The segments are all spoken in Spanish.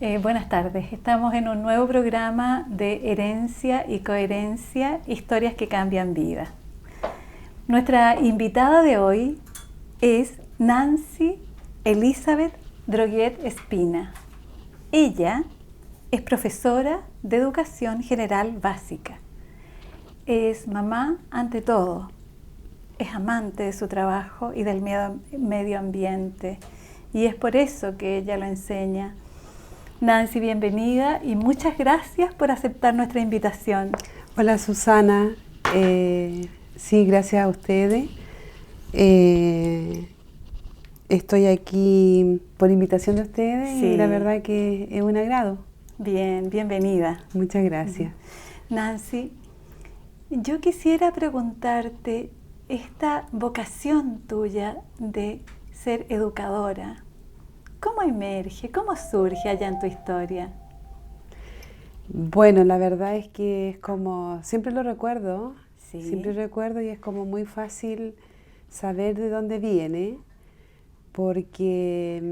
Buenas tardes, estamos en un nuevo programa de Herencia y Coherencia, historias que cambian vida. Nuestra invitada de hoy es Nancy Elizabeth Droguet Espina. Ella es profesora de Educación General Básica. Es mamá ante todo, es amante de su trabajo y del medio ambiente, y es por eso que ella lo enseña. Nancy, bienvenida y muchas gracias por aceptar nuestra invitación. Hola Susana, sí, gracias a ustedes. Estoy aquí por invitación de ustedes Sí. Y la verdad que es un agrado. Bien, bienvenida. Muchas gracias. Nancy, yo quisiera preguntarte esta vocación tuya de ser educadora. ¿Cómo emerge? ¿Cómo surge allá en tu historia? Bueno, la verdad es que es como, siempre lo recuerdo, Sí. siempre recuerdo y es como muy fácil saber de dónde viene, porque,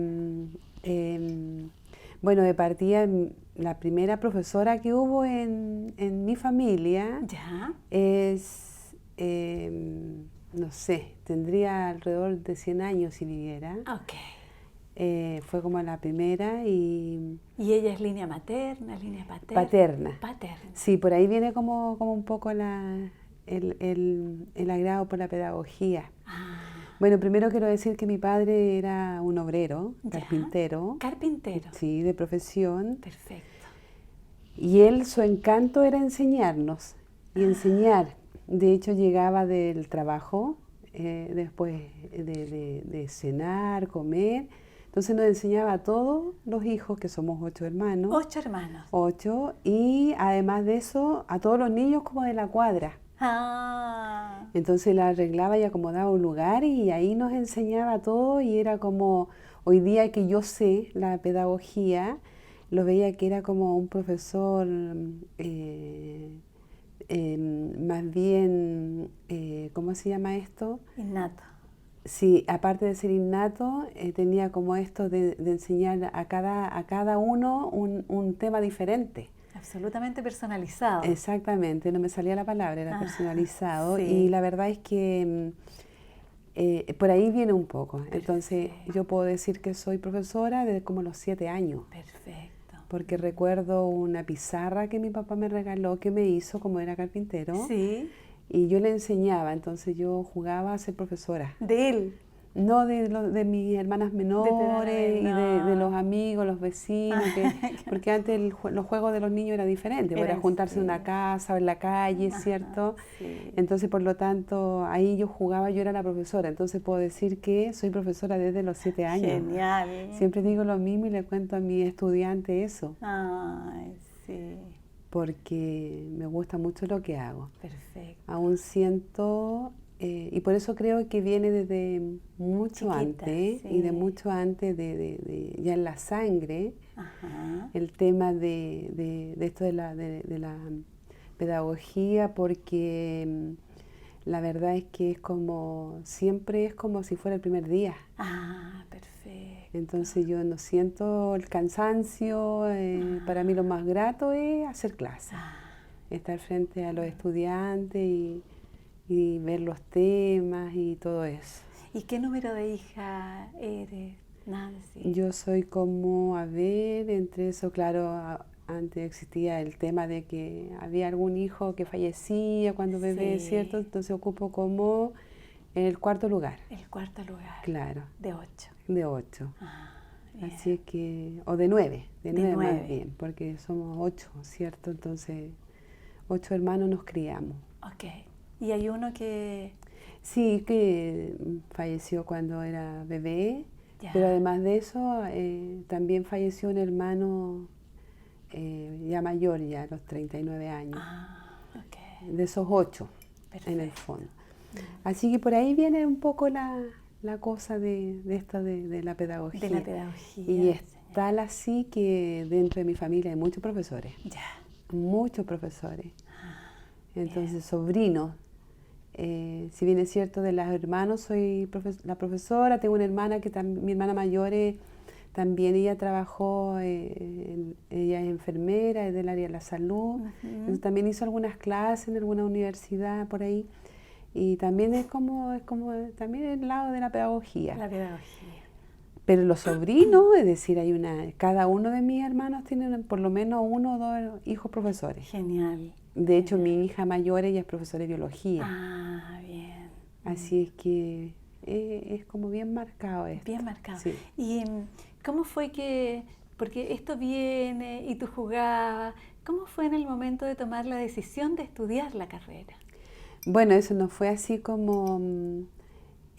bueno, de partida, la primera profesora que hubo en mi familia ¿Ya? es, no sé, tendría alrededor de 100 años si viviera. Ok. Fue como la primera y ¿Y ella es línea materna, línea paterna? paterna. Paterna. Sí, por ahí viene como un poco el agrado por la pedagogía. Ah, Bueno, primero quiero decir que mi padre era un obrero, ya. carpintero. Carpintero. Sí, de profesión. Perfecto. Y él, su encanto era enseñarnos y enseñar. De hecho, llegaba del trabajo, después de cenar, comer. Entonces nos enseñaba a todos los hijos, que somos 8 hermanos. 8 hermanos. 8, y además de eso, a todos los niños como de la cuadra. Ah, Entonces la arreglaba y acomodaba un lugar y ahí nos enseñaba todo y era como, hoy día que yo sé la pedagogía, lo veía que era como un profesor más bien, ¿cómo se llama esto? innato. Sí, aparte de ser innato, tenía como esto de enseñar a cada uno un tema diferente. Absolutamente personalizado. Exactamente, no me salía la palabra, era personalizado. sí. Y la verdad es que por ahí viene un poco. Entonces yo puedo decir que soy profesora desde como los 7 años. Perfecto. Porque recuerdo una pizarra que mi papá me regaló, que me hizo como era carpintero. Sí. Y yo le enseñaba, entonces yo jugaba a ser profesora. De él. No de mis hermanas menores y de los amigos, los vecinos, porque antes los juegos de los niños era diferente, era juntarse en una casa o en la calle, ¿cierto? Sí. Entonces, por lo tanto, ahí yo jugaba, yo era la profesora, entonces puedo decir que soy profesora desde los 7 años. Genial. Siempre digo lo mismo y le cuento a mi estudiante eso, Ay, sí. porque me gusta mucho lo que hago. Perfecto. Aún siento... y por eso creo que viene desde mucho Chiquita, antes, sí. y de mucho antes ya en la sangre, Ajá. el tema de esto de la pedagogía, porque la verdad es que siempre es como si fuera el primer día. Ah, perfecto. Entonces yo no siento el cansancio, para mí lo más grato es hacer clases, estar frente a los estudiantes y ver los temas y todo eso. ¿Y qué número de hija eres, Nancy? Yo soy como, a ver, entre eso, claro, antes existía el tema de que había algún hijo que fallecía cuando bebé, Sí. ¿cierto? Entonces ocupo como el 4º lugar. El 4º lugar. Claro. De 8. De 8. Bien. Así es que, o de 9, de 9 9. más bien, porque somos 8, ¿cierto? Entonces, 8 hermanos nos criamos. Ok. ¿Y hay uno que...? Sí, que falleció cuando era bebé, Ya. pero además de eso, también falleció un hermano ya mayor, ya a los 39 años, Ok. de esos 8 en el fondo. Así que por ahí viene un poco la cosa de esto de la pedagogía. De la pedagogía. Y es tal así que dentro de mi familia hay muchos profesores. Ya. Muchos profesores. Entonces, sobrinos. Si bien es cierto, de los hermanos soy la profesora, tengo una hermana mi hermana mayor También ella trabajó, ella es enfermera, es del área de la salud. Entonces, también hizo algunas clases en alguna universidad por ahí. Y también es como también el lado de la pedagogía. La pedagogía. Pero los sobrinos, es decir, cada uno de mis hermanos tiene por lo menos 1 o 2 hijos profesores. Genial. De hecho, mi hija mayor, ella es profesora de biología. Ah, bien. Así es que es como bien marcado esto. Bien marcado. Sí. ¿Y cómo fue porque esto viene y tú jugabas, cómo fue en el momento de tomar la decisión de estudiar la carrera? Bueno, eso no fue así como...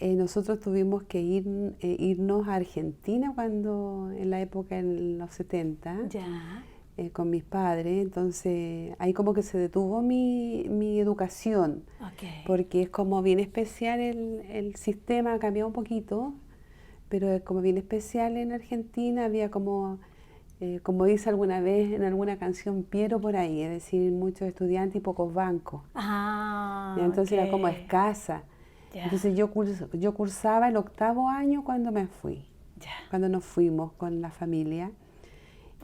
nosotros tuvimos que irnos a Argentina en la época de los 70, Ya. Con mis padres. Entonces ahí como que se detuvo mi educación, porque es como bien especial el sistema, ha cambiado un poquito, pero es como bien especial en Argentina. Había como dice alguna vez en alguna canción, Piero por ahí, es decir, muchos estudiantes y pocos bancos. Entonces era como escasa. Ya. Entonces yo cursaba el 8º año cuando me fui, cuando nos fuimos con la familia.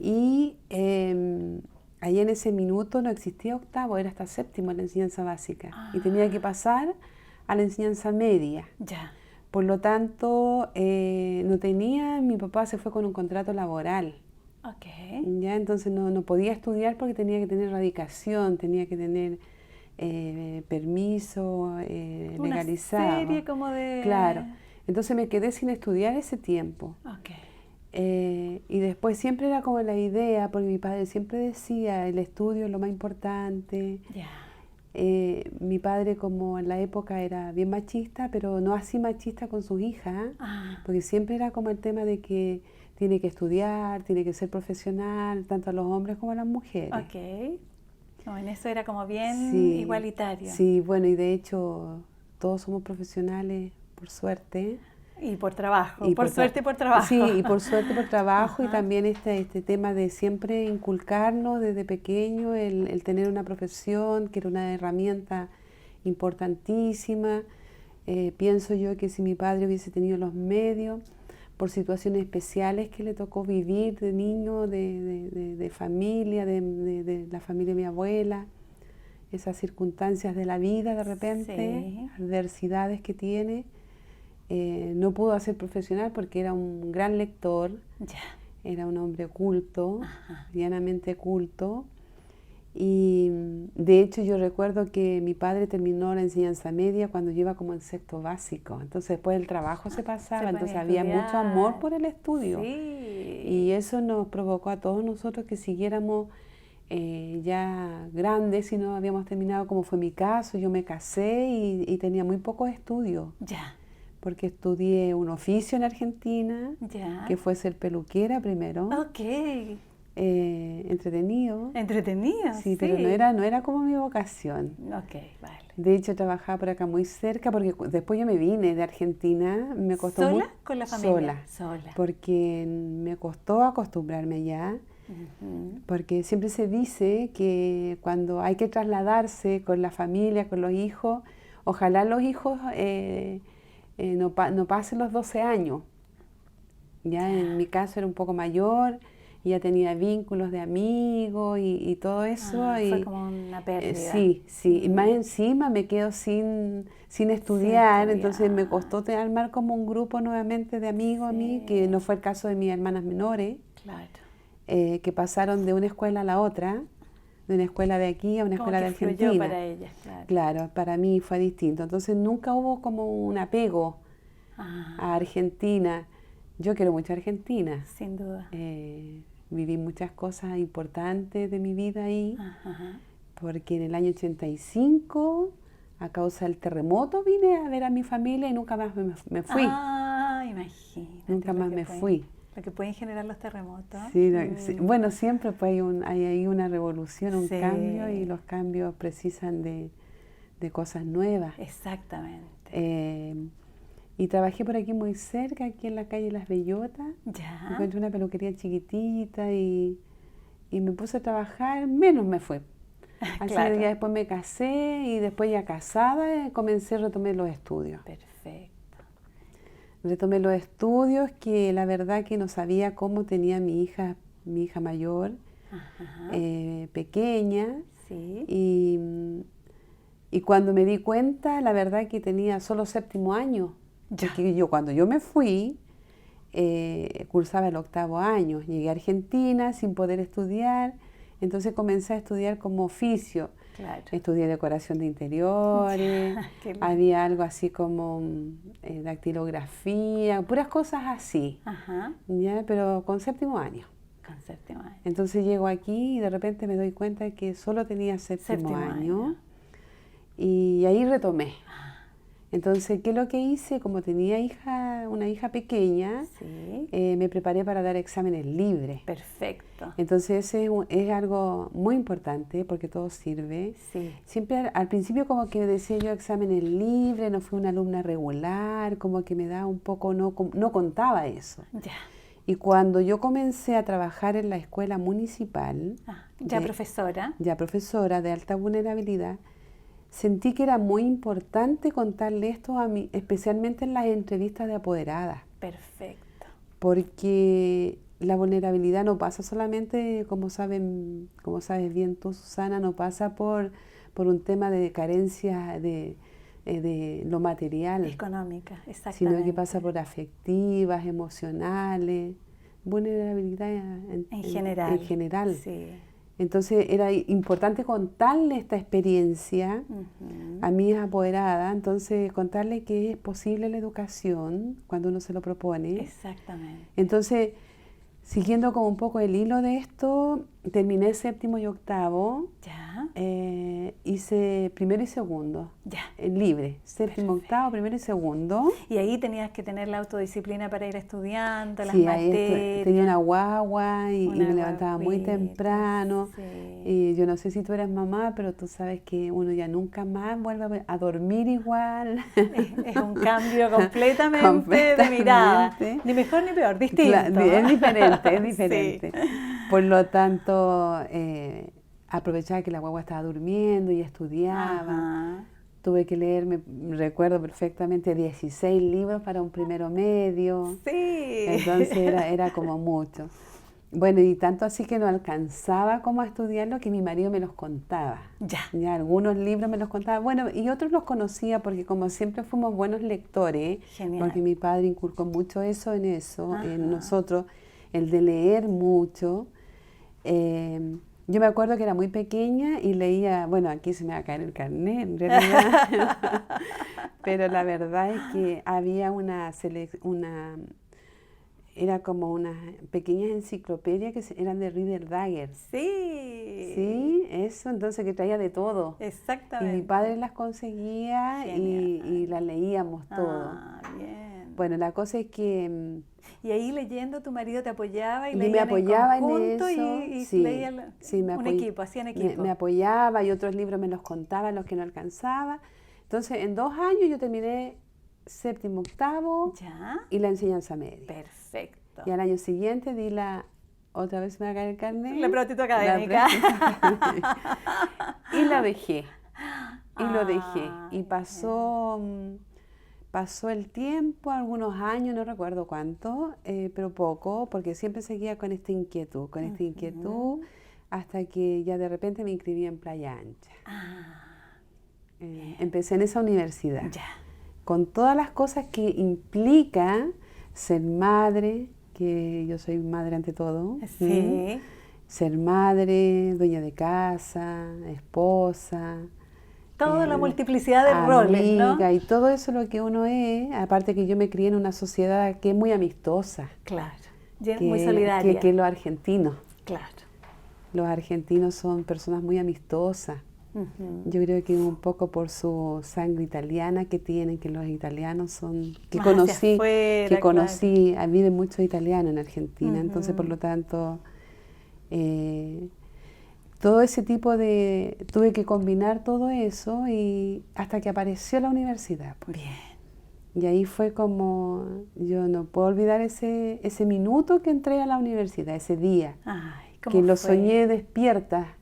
Y ahí en ese minuto no existía 8º, era hasta 7º la enseñanza básica. Y tenía que pasar a la enseñanza media. Ya. Por lo tanto, mi papá se fue con un contrato laboral. ¿Ya? Entonces no podía estudiar porque tenía que tener radicación, tenía que tener permiso legalizado. Una serie como de... Claro. Entonces me quedé sin estudiar ese tiempo. Y después siempre era como la idea, porque mi padre siempre decía, el estudio es lo más importante. Mi padre, como en la época era bien machista, pero no así machista con sus hijas, porque siempre era como el tema de que tiene que estudiar, tiene que ser profesional, tanto a los hombres como a las mujeres. No, en eso era como bien igualitario. Sí, bueno, y de hecho todos somos profesionales, por suerte. Y por trabajo, por suerte y por trabajo. Sí, y por suerte y por trabajo. Y también este tema de siempre inculcarnos desde pequeño el tener una profesión, que era una herramienta importantísima. Pienso yo que si mi padre hubiese tenido los medios, por situaciones especiales que le tocó vivir de niño, de familia, de la familia de mi abuela, esas circunstancias de la vida de repente, adversidades que tiene, no pudo ser profesional porque era un gran lector, era un hombre culto, llanamente culto. Y de hecho yo recuerdo que mi padre terminó la enseñanza media cuando yo iba como en 6º básico, entonces después el trabajo se pasaba, entonces había mucho amor por el estudio. Y eso nos provocó a todos nosotros que siguiéramos ya grandes y no habíamos terminado, como fue mi caso. Yo me casé y tenía muy pocos estudios, porque estudié un oficio en Argentina, que fue ser peluquera primero. Entretenido. Entretenido, sí. Pero no era como mi vocación. Vale. De hecho, trabajaba por acá muy cerca, porque después yo me vine de Argentina, me costó ¿Sola? ¿Con la familia? Sola. Porque me costó acostumbrarme ya, porque siempre se dice que cuando hay que trasladarse con la familia, con los hijos, ojalá los hijos no pasen los 12 años. Ya en mi caso era un poco mayor, y ya tenía vínculos de amigos y todo eso. Fue como una pérdida. Sí. Y más encima me quedo sin estudiar, entonces me costó armar como un grupo nuevamente de amigos a mí, que no fue el caso de mis hermanas menores, que pasaron de una escuela a la otra, de una escuela de aquí a una escuela de Argentina. Para ellas, claro, para mí fue distinto. Entonces nunca hubo como un apego a Argentina. Yo quiero mucho a Argentina. Sin duda. Viví muchas cosas importantes de mi vida ahí, porque en el año 85, a causa del terremoto, vine a ver a mi familia y nunca más me fui. Imagínate. Nunca más me fui. Lo que pueden generar los terremotos. Sí. Bueno, siempre pues hay ahí una revolución, un cambio, y los cambios precisan de cosas nuevas. Exactamente. Y trabajé por aquí muy cerca, aquí en la calle Las Bellotas. Encontré una peluquería chiquitita y me puse a trabajar, menos me fue. Así que ya después me casé, y después ya casada retomé los estudios. Perfecto. Retomé los estudios, que la verdad que no sabía cómo tenía mi hija mayor, Ajá. pequeña, Sí. y cuando me di cuenta, la verdad que tenía solo séptimo año. Ya. Porque cuando yo me fui, cursaba el octavo año. Llegué a Argentina sin poder estudiar, entonces comencé a estudiar como oficio. Claro. Estudié decoración de interiores, Qué lindo. había algo así como dactilografía, puras cosas así, Ajá. ¿ya? Pero con séptimo año. Con séptimo año. Entonces llego aquí y de repente me doy cuenta de que solo tenía séptimo año. Y ahí retomé. Entonces, ¿qué es lo que hice? Como tenía una hija pequeña, Sí. me preparé para dar exámenes libres. Perfecto. Entonces, ese es algo muy importante porque todo sirve. Sí. Siempre al principio como que decía yo exámenes libres, no fui una alumna regular, como que me daba un poco, no contaba eso. Ya. Y cuando yo comencé a trabajar en la escuela municipal, Ya profesora. ya profesora de alta vulnerabilidad, sentí que era muy importante contarle esto a mí, especialmente en las entrevistas de apoderadas. Perfecto. Porque la vulnerabilidad no pasa solamente, como sabes bien tú, Susana, no pasa por un tema de carencia de lo material, Económica, exactamente. sino que pasa por afectivas, emocionales, vulnerabilidad en general. En general. Sí. Entonces era importante contarle esta experiencia a mi hija apoderada, entonces contarle que es posible la educación cuando uno se lo propone. Exactamente. Entonces, siguiendo como un poco el hilo de esto, terminé séptimo y octavo, Ya. hice primero y segundo, Ya. Libre, séptimo, octavo, primero y segundo. Y ahí tenías que tener la autodisciplina para ir estudiando, las Sí, ahí materias. tenía una guagua y Una me levantaba muy guaguita, temprano. sí. Y yo no sé si tú eres mamá, pero tú sabes que uno ya nunca más vuelve a dormir igual. Es un cambio completamente de mirada. Ni mejor ni peor, distinto. Es diferente, es diferente. Sí. Por lo tanto, aprovechaba que la guagua estaba durmiendo y estudiaba. Ajá. Tuve que leer, recuerdo perfectamente, 16 libros para un primero medio. Sí. Entonces era como mucho. Bueno, y tanto así que no alcanzaba como a estudiarlo que mi marido me los contaba. Ya algunos libros me los contaba. Bueno, y otros los conocía porque como siempre fuimos buenos lectores, Genial. porque mi padre inculcó mucho eso Ajá. en nosotros, el de leer mucho. Yo me acuerdo que era muy pequeña y leía, bueno, aquí se me va a caer el carnet en realidad, pero la verdad es que había era como unas pequeñas enciclopedias que eran de Reader Dagger. Sí. Sí, eso, entonces que traía de todo. Exactamente. Y mi padre las conseguía y las leíamos todo. Ah, bien. Bueno, la cosa es que... Y ahí leyendo, tu marido te apoyaba y me leían apoyaba en conjunto eso, y sí, leían un equipo, hacían equipo. Me apoyaba y otros libros me los contaba, los que no alcanzaba. Entonces, en 2 años yo terminé séptimo, octavo ¿Ya? y la enseñanza media. Perfecto. Y al año siguiente di otra vez me va a caer el carnet. La práctica académica. Y la dejé. Y lo dejé. Y pasó el tiempo, algunos años, no recuerdo cuánto, pero poco, porque siempre seguía con esta inquietud, hasta que ya de repente me inscribí en Playa Ancha. Empecé en esa universidad. Ya. Con todas las cosas que implica ser madre, que yo soy madre ante todo. Sí. Ser madre, dueña de casa, esposa. Toda la multiplicidad de roles, ¿no? Y todo eso lo que uno es, aparte que yo me crié en una sociedad que es muy amistosa. Claro, muy solidaria. Que los argentinos. Claro. Los argentinos son personas muy amistosas. Yo creo que un poco por su sangre italiana que tienen, que los italianos son... Que conocí, viven muchos italianos en Argentina, entonces por lo tanto... todo ese tipo tuve que combinar todo eso y hasta que apareció la universidad. Pues. Bien. Y ahí fue como, yo no puedo olvidar ese minuto que entré a la universidad, ese día. Ay, que lo soñé despierta.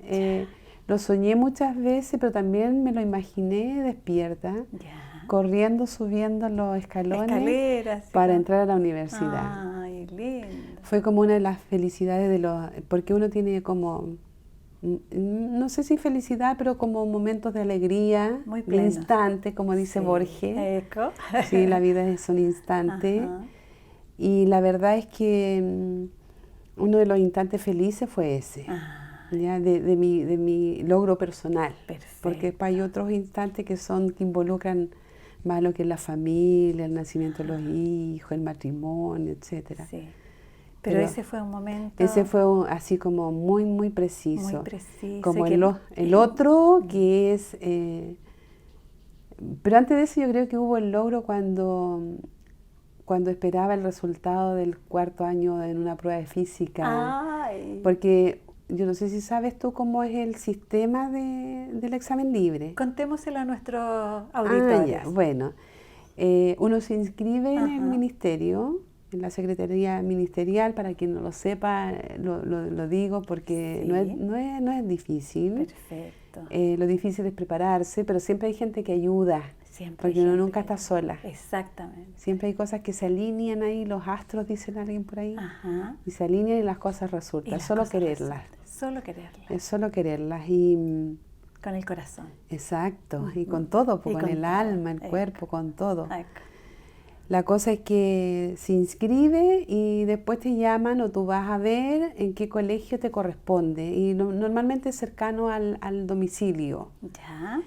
Lo soñé muchas veces, pero también me lo imaginé despierta. Ya. corriendo, subiendo los escalones Escaleras. ¿Sí? para entrar a la universidad. Ay, lindo. Fue como una de las felicidades porque uno tiene como, no sé si felicidad, pero como momentos de alegría, Muy de plenos. instante, como dice Sí. Borges. Eco. Sí, la vida es un instante. Ajá. Y la verdad es que uno de los instantes felices fue ese, ya de mi logro personal. Perfecto. Porque hay otros instantes que involucran más lo que es la familia, el nacimiento de los hijos, el matrimonio, etcétera. Sí. Pero ese fue un momento... Ese fue así como muy, muy preciso. Muy preciso. Como que, el otro que es... pero antes de eso yo creo que hubo el logro cuando esperaba el resultado del 4º año en una prueba de física. Ay. Porque yo no sé si sabes tú cómo es el sistema del examen libre. Contémoselo a nuestros auditores. Ya, bueno. Uno se inscribe en el ministerio, en la Secretaría Ministerial, para quien no lo sepa, lo digo porque Sí. no es difícil. Perfecto. Lo difícil es prepararse, pero siempre hay gente que ayuda, Siempre porque hay uno gente nunca que está sola. Exactamente. Siempre hay cosas que se alinean ahí, los astros, dicen alguien por ahí, Ajá. y se alinean y las cosas Y resultan. las Solo cosas quererlas. resultan. Solo quererlas. Es solo quererlas. Y Con el corazón. exacto, y con todo, Y con con el todo. alma, el cuerpo, con todo. Eco. La cosa es que se inscribe y después te llaman o tú vas a ver en qué colegio te corresponde. Y normalmente es cercano al domicilio. Ya.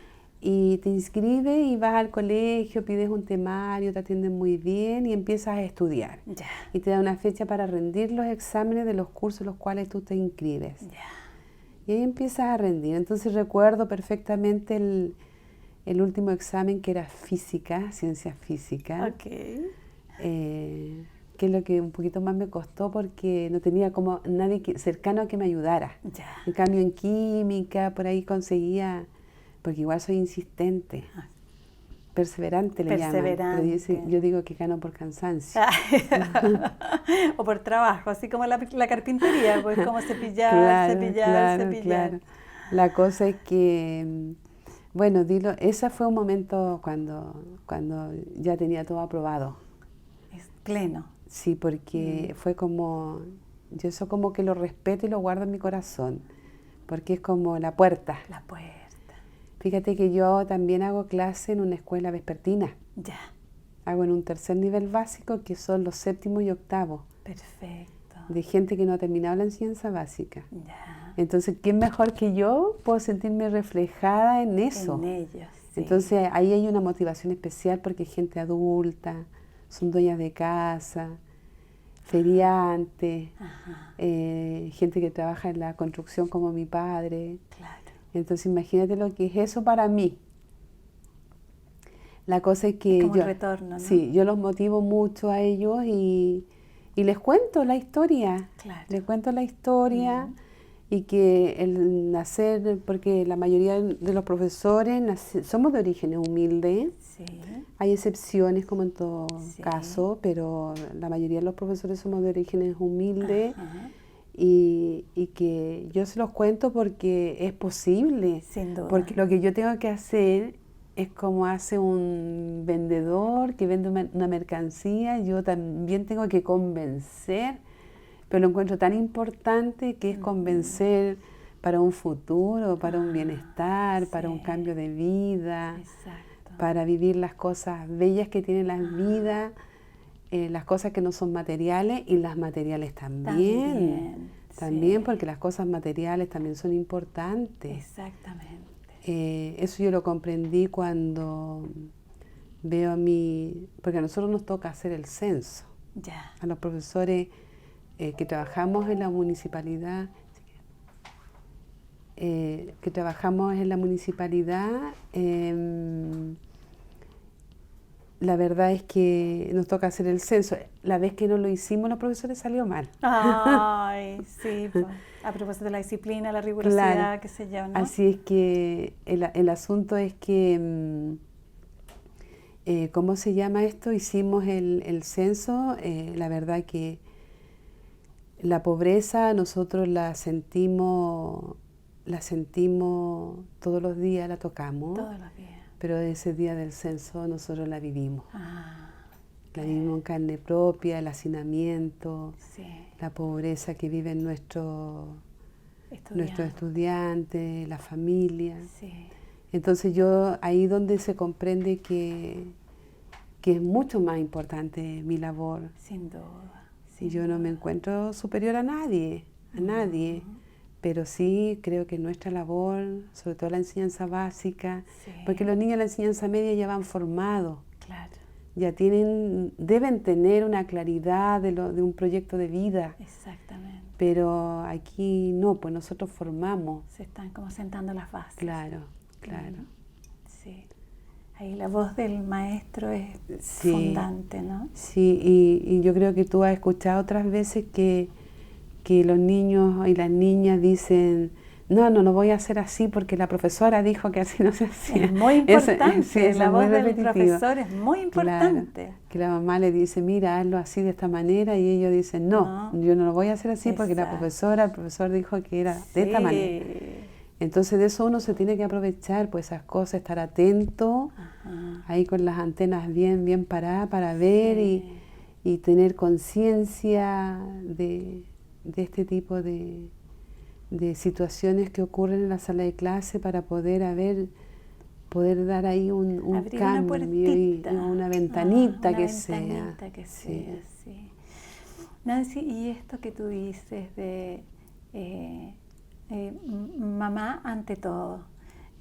Y te inscribes y vas al colegio, pides un temario, te atienden muy bien y empiezas a estudiar. Ya. Y te da una fecha para rendir los exámenes de los cursos en los cuales tú te inscribes. Ya. Y ahí empiezas a rendir. Entonces recuerdo perfectamente el último examen que era física, ciencias físicas. Ok. Que es lo que un poquito más me costó porque no tenía como nadie cercano a que me ayudara. Ya. En cambio en química por ahí conseguía, porque igual soy insistente, perseverante le llaman, pero yo digo que gano por cansancio. O por trabajo, así como la carpintería, pues como cepillar, cepillar. Claro. La cosa es que, bueno, ese fue un momento cuando ya tenía todo aprobado. Es pleno. Sí, porque fue como, yo eso como que lo respeto y lo guardo en mi corazón, porque es como la puerta. La puerta. Fíjate que yo también hago clase en una escuela vespertina. Ya. Hago en un 3er nivel básico, que son los 7º y 8º. Perfecto. De gente que no ha terminado la enseñanza básica. Ya. Entonces, ¿quién mejor que yo puedo sentirme reflejada en eso? En ellos. Sí. Entonces, ahí hay una motivación especial porque es gente adulta, son dueñas de casa, feriantes, gente que trabaja en la construcción como mi padre. Claro. Entonces imagínate lo que es eso para mí. La cosa es que Es como un retorno, ¿no? Sí, yo los motivo mucho a ellos y les cuento la historia. Claro. Les cuento la historia y que el nacer, porque la mayoría de los profesores somos de orígenes humildes. Sí. Hay excepciones como en todo Sí. caso, pero la mayoría de los profesores somos de orígenes humildes. Ajá. Y que yo se los cuento porque es posible. Sin duda. Porque lo que yo tengo que hacer es como hace un vendedor que vende una mercancía, yo también tengo que convencer, pero lo encuentro tan importante que es convencer para un futuro, para un bienestar, para un cambio de vida, Exacto. para vivir las cosas bellas que tiene la vida. Las cosas que no son materiales y las materiales también. También porque las cosas materiales también son importantes. Exactamente. Eso yo lo comprendí cuando veo porque a nosotros nos toca hacer el censo. Ya. A los profesores que trabajamos en la municipalidad, la verdad es que nos toca hacer el censo. La vez que no lo hicimos, los profesores salió mal. Ay, sí. Pues, a propósito de la disciplina, la rigurosidad, Claro. qué sé yo, ¿no? Así es que el asunto es que, ¿cómo se llama esto? Hicimos el censo. La verdad que la pobreza nosotros la sentimos todos los días, la tocamos. Todos los días. pero ese día del censo nosotros la vivimos. La vivimos en carne propia, el hacinamiento, sí, la pobreza que viven nuestros estudiantes, la familia. sí. Entonces ahí donde se comprende que es mucho más importante mi labor. Sin duda. Y yo no me encuentro superior a nadie, pero sí creo que nuestra labor, sobre todo la enseñanza básica, sí, porque los niños de la enseñanza media ya van formados, claro, ya deben tener una claridad de un proyecto de vida, exactamente. pero aquí no, pues nosotros formamos. Se están como sentando las bases. Claro. Sí. Ahí la voz del maestro es Sí, fundante, ¿no? Sí, y yo creo que tú has escuchado otras veces que los niños y las niñas dicen, no voy a hacer así porque la profesora dijo que así no se hacía. Es muy importante, la voz del repetitivo. profesor es muy importante. Claro, que la mamá le dice, mira, hazlo así de esta manera, y ellos dicen, no, yo no lo voy a hacer así porque el profesor dijo que era de esta manera. Entonces de eso uno se tiene que aprovechar, pues esas cosas, estar atento, ahí con las antenas bien paradas para ver y tener conciencia de este tipo de situaciones que ocurren en la sala de clase para poder dar ahí un cambio y una ventanita que sea. Sí. Nancy, y esto que tú dices de mamá ante todo,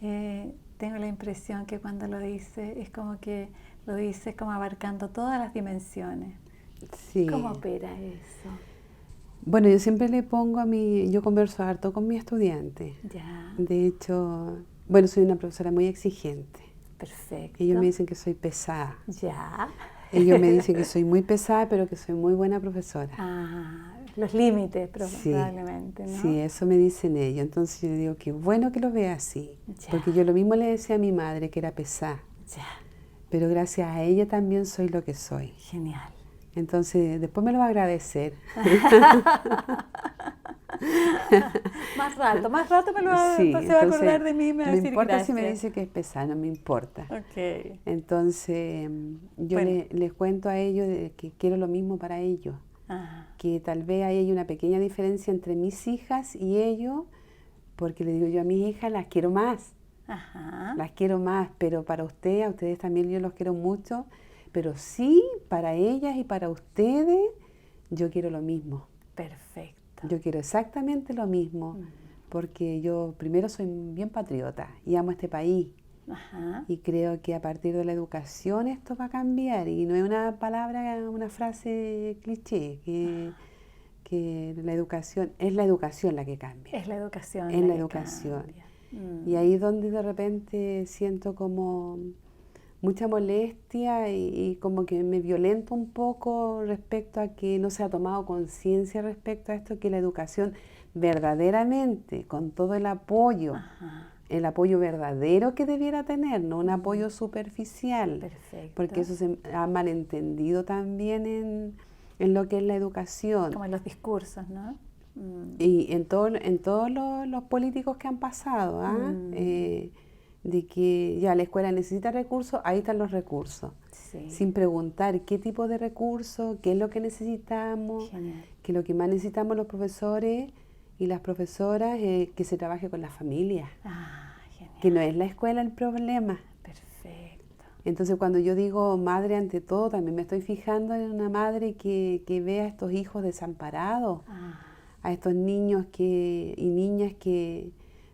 tengo la impresión que cuando lo dice es como que lo dice como abarcando todas las dimensiones. Sí. ¿Cómo opera eso? Bueno, yo siempre le pongo yo converso harto con mis estudiantes. Ya. De hecho, bueno, soy una profesora muy exigente. Perfecto. Ellos me dicen que soy pesada. Ya. Ellos me dicen que soy muy pesada, pero que soy muy buena profesora. Los límites probablemente, ¿no? Sí, eso me dicen ellos. Entonces yo digo, qué bueno que lo vea así. Ya. Porque yo lo mismo le decía a mi madre, que era pesada. Ya. Pero gracias a ella también soy lo que soy. Genial. Entonces, después me lo va a agradecer. Más rato me lo va, sí, se va a acordar de mí y me va a decir no importa gracias. si me dice que es pesada, no me importa. Okay. Entonces, yo les cuento a ellos de que quiero lo mismo para ellos. Que tal vez ahí hay una pequeña diferencia entre mis hijas y ellos, porque le digo yo a mis hijas las quiero más. Las quiero más, pero para a ustedes también yo los quiero mucho. Pero sí, para ellas y para ustedes, yo quiero lo mismo. Perfecto. Yo quiero exactamente lo mismo, porque yo primero soy bien patriota y amo este país. Y creo que a partir de la educación esto va a cambiar. Y no es una palabra, una frase cliché, que la educación, es la educación la que cambia. Es la educación. Es la educación. Y ahí es donde de repente siento como mucha molestia y como que me violento un poco respecto a que no se ha tomado conciencia respecto a esto, que la educación verdaderamente, con todo el apoyo verdadero que debiera tener, no un apoyo superficial. Perfecto. Porque eso se ha malentendido también en lo que es la educación. Como en los discursos, ¿no? Y en todos los políticos que han pasado, de que ya la escuela necesita recursos, ahí están los recursos. Sí. Sin preguntar qué tipo de recursos, qué es lo que necesitamos, que lo que más necesitamos los profesores y las profesoras es que se trabaje con las familias. Que no es la escuela el problema. Perfecto. Entonces cuando yo digo madre ante todo, también me estoy fijando en una madre que ve a estos hijos desamparados, a estos niños y niñas que,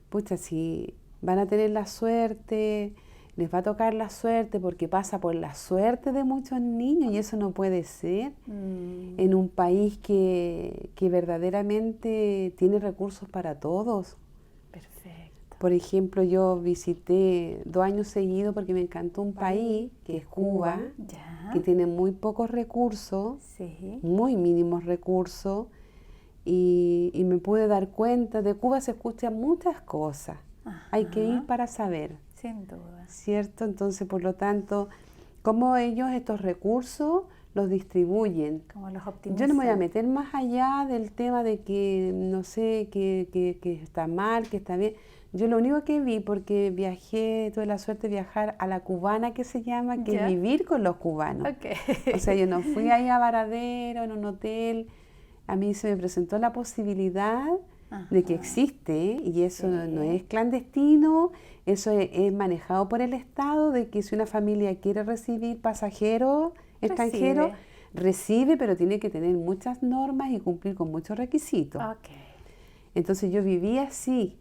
pucha, si van a tener la suerte, les va a tocar la suerte porque pasa por la suerte de muchos niños, y eso no puede ser en un país que verdaderamente tiene recursos para todos. Perfecto. Por ejemplo, yo visité 2 años seguidos porque me encantó un país, que es Cuba, que tiene muy pocos recursos, muy mínimos recursos, y me pude dar cuenta, de Cuba se escuchan muchas cosas. Hay que ir para saber. Sin duda. ¿Cierto? Entonces, por lo tanto, cómo ellos estos recursos los distribuyen. Como los optimizan. Yo no me voy a meter más allá del tema de que no sé, que está mal, que está bien. Yo lo único que vi, porque viajé, tuve la suerte de viajar a la cubana que se llama, que ¿Ya? es vivir con los cubanos. Okay. O sea, yo no fui ahí a Varadero, en un hotel. A mí se me presentó la posibilidad de que existe, y eso no es clandestino, eso es manejado por el Estado, de que si una familia quiere recibir pasajeros extranjeros, recibe, pero tiene que tener muchas normas y cumplir con muchos requisitos. Okay. Entonces yo viví así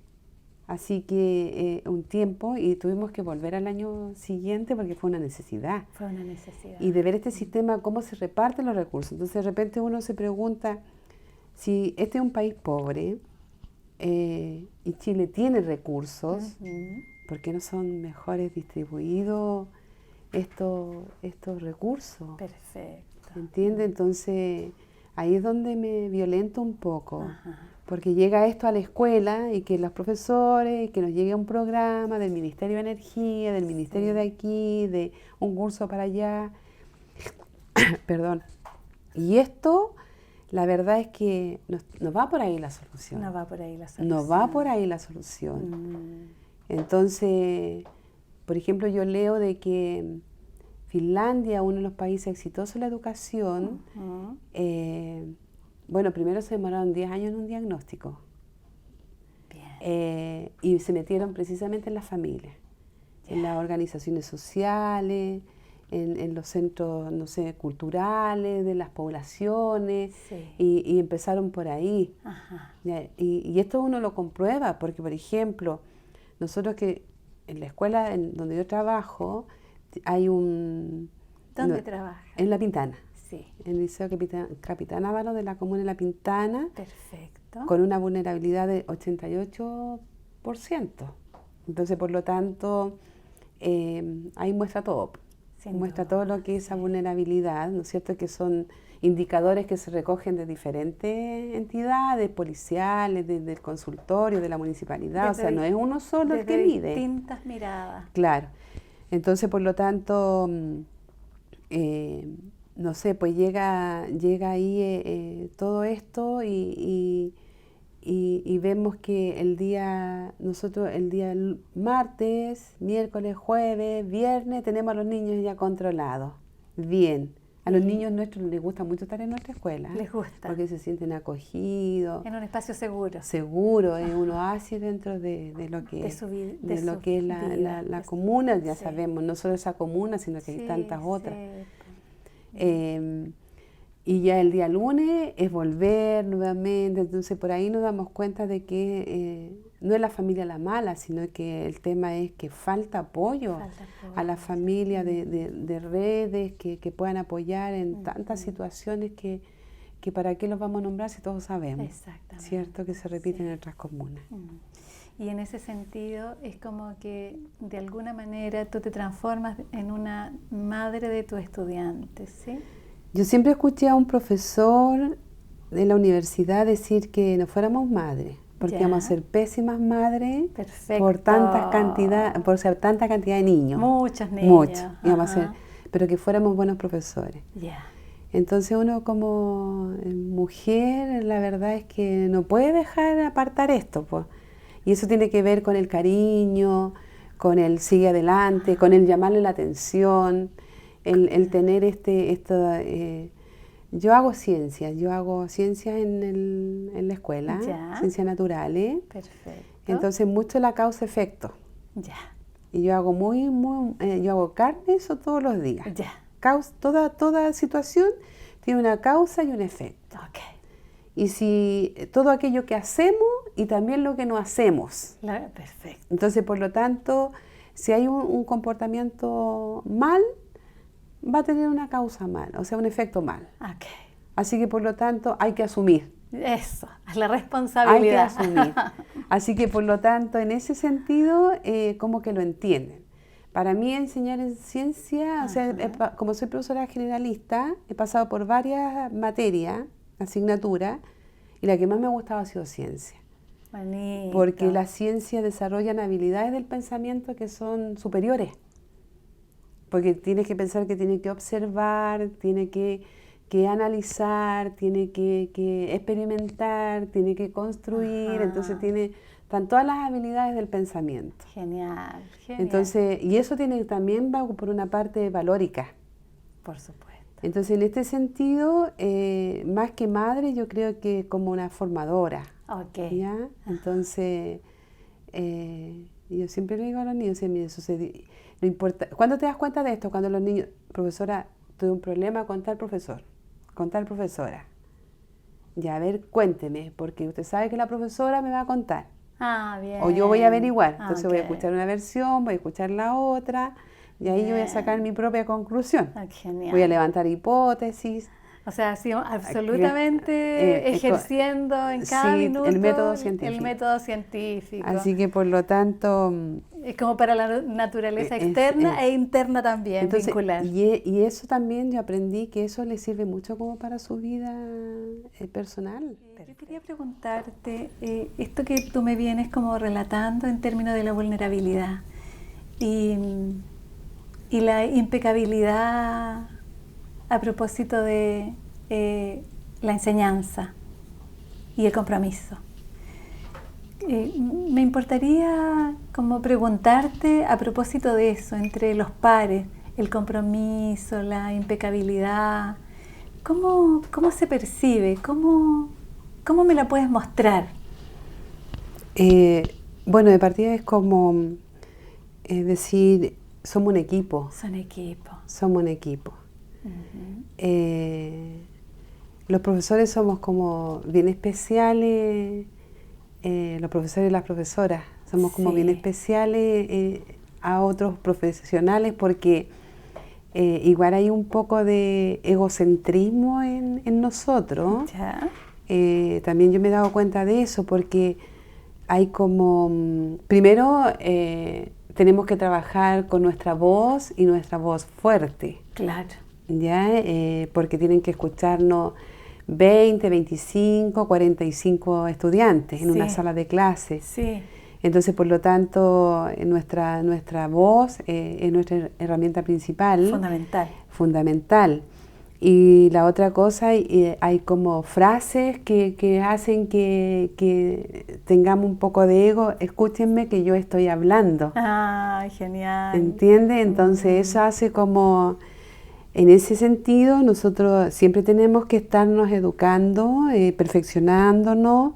que un tiempo, y tuvimos que volver al año siguiente porque fue una necesidad. Fue una necesidad. Y de ver este sistema, cómo se reparten los recursos. Entonces de repente uno se pregunta, si este es un país pobre y Chile tiene recursos, ¿por qué no son mejores distribuidos estos recursos? Perfecto. ¿Entiendes? Entonces ahí es donde me violento un poco. Porque llega esto a la escuela y que los profesores, que nos llegue un programa del Ministerio de Energía, del Ministerio de aquí, de un curso para allá. Perdón. Y esto, la verdad es que no va por ahí la solución. No va por ahí la solución. No va por ahí la solución. Entonces, por ejemplo, yo leo de que Finlandia, uno de los países exitosos en la educación, bueno, primero se demoraron 10 años en un diagnóstico. Bien. Y se metieron precisamente en las familias, en las organizaciones sociales, en los centros, no sé, culturales de las poblaciones, y empezaron por ahí. Y esto uno lo comprueba, porque, por ejemplo, nosotros que en la escuela donde yo trabajo, hay un... ¿Dónde trabajas? En La Pintana. Sí. En el Liceo Capitán Ávaro de la comuna de La Pintana. Perfecto. Con una vulnerabilidad de 88%. Entonces, por lo tanto, ahí muestra todo. Muestra todo lo que es esa vulnerabilidad, ¿no es cierto? Que son indicadores que se recogen de diferentes entidades policiales, del consultorio, de la municipalidad. O sea, no es uno solo el que mide. Distintas miradas. Claro. Entonces, por lo tanto, no sé, pues llega ahí todo esto y vemos que el día martes, miércoles, jueves, viernes, tenemos a los niños ya controlados. Bien. A los niños nuestros les gusta mucho estar en nuestra escuela. Les gusta. Porque se sienten acogidos. En un espacio seguro. Seguro, es un oasis dentro de lo que es la comuna, ya sabemos, no solo esa comuna, sino que hay tantas otras. Y ya el día lunes es volver nuevamente, entonces por ahí nos damos cuenta de que no es la familia la mala, sino que el tema es que falta apoyo a la familia de redes que puedan apoyar en tantas situaciones que para qué los vamos a nombrar si todos sabemos, ¿cierto? Que se repiten en otras comunas. Y en ese sentido es como que de alguna manera tú te transformas en una madre de tus estudiantes, ¿sí? Yo siempre escuché a un profesor de la universidad decir que no fuéramos madres, porque íbamos a ser pésimas madres. Perfecto. por ser tanta cantidad de niños. Muchos niños. Muchos, íbamos a ser, pero que fuéramos buenos profesores. Ya. Entonces uno como mujer, la verdad es que no puede dejar apartar esto, pues. Y eso tiene que ver con el cariño, con el sigue adelante, con el llamarle la atención, el tener yo hago ciencias en la escuela, ciencias naturales. Perfecto. Entonces mucho la causa-efecto. Ya. Y yo hago yo hago carne eso todos los días. Ya. Toda situación tiene una causa y un efecto. Okay. Y si todo aquello que hacemos y también lo que no hacemos. Perfecto. Entonces, por lo tanto, si hay un comportamiento mal, va a tener una causa mal, o sea, un efecto mal. Okay. Así que, por lo tanto, hay que asumir. Eso, es la responsabilidad. Hay que asumir. Así que, por lo tanto, en ese sentido, como que lo entienden. Para mí, enseñar en ciencia, o sea, como soy profesora generalista, he pasado por varias materias, asignaturas, y la que más me ha gustado ha sido ciencia. Bonito. Porque la ciencia desarrolla habilidades del pensamiento que son superiores. porque tiene que pensar que tiene que observar, tiene que analizar, tiene que experimentar, tiene que construir, entonces están todas las habilidades del pensamiento. Genial, genial. Entonces, y eso también va por una parte valórica. Por supuesto. Entonces, en este sentido, más que madre, yo creo que es como una formadora. Ok. ¿Ya? Entonces, yo siempre le digo a los niños, mire, no importa, ¿cuándo te das cuenta de esto? Cuando los niños, profesora, tuve un problema con tal profesor, con tal profesora. Ya, a ver, cuénteme, porque usted sabe que la profesora me va a contar. Ah, bien. O yo voy a averiguar, entonces voy a Ok. escuchar una versión, voy a escuchar la otra, y ahí yo voy a sacar mi propia conclusión. Ah, genial. Voy a levantar hipótesis. O sea, sí, absolutamente ejerciendo en cada sí, minuto el método científico. el método científico. Así que por lo tanto... Es como para la naturaleza externa e interna también, entonces, vincular. Y eso también yo aprendí que eso le sirve mucho como para su vida personal. Yo quería preguntarte, esto que tú me vienes como relatando en términos de la vulnerabilidad y la impecabilidad a propósito de la enseñanza y el compromiso. Me importaría como preguntarte a propósito de eso, entre los pares, el compromiso, la impecabilidad, ¿cómo se percibe? ¿Cómo me la puedes mostrar? Bueno, de partida es como decir, somos un equipo. Son equipo. Somos un equipo. Los profesores somos como bien especiales, los profesores y las profesoras somos como bien especiales a otros profesionales porque igual hay un poco de egocentrismo en nosotros. ¿Ya? También yo me he dado cuenta de eso porque hay como, primero tenemos que trabajar con nuestra voz y nuestra voz fuerte. Claro. ¿Ya? Porque tienen que escucharnos 20, 25, 45 estudiantes en una sala de clases. Sí. Entonces, por lo tanto, nuestra voz es nuestra herramienta principal. Fundamental. Fundamental. Y la otra cosa, hay como frases que hacen que tengamos un poco de ego. Escúchenme que yo estoy hablando. Ah, genial. ¿Entiende? Entonces, eso hace como... En ese sentido, nosotros siempre tenemos que estarnos educando, perfeccionándonos,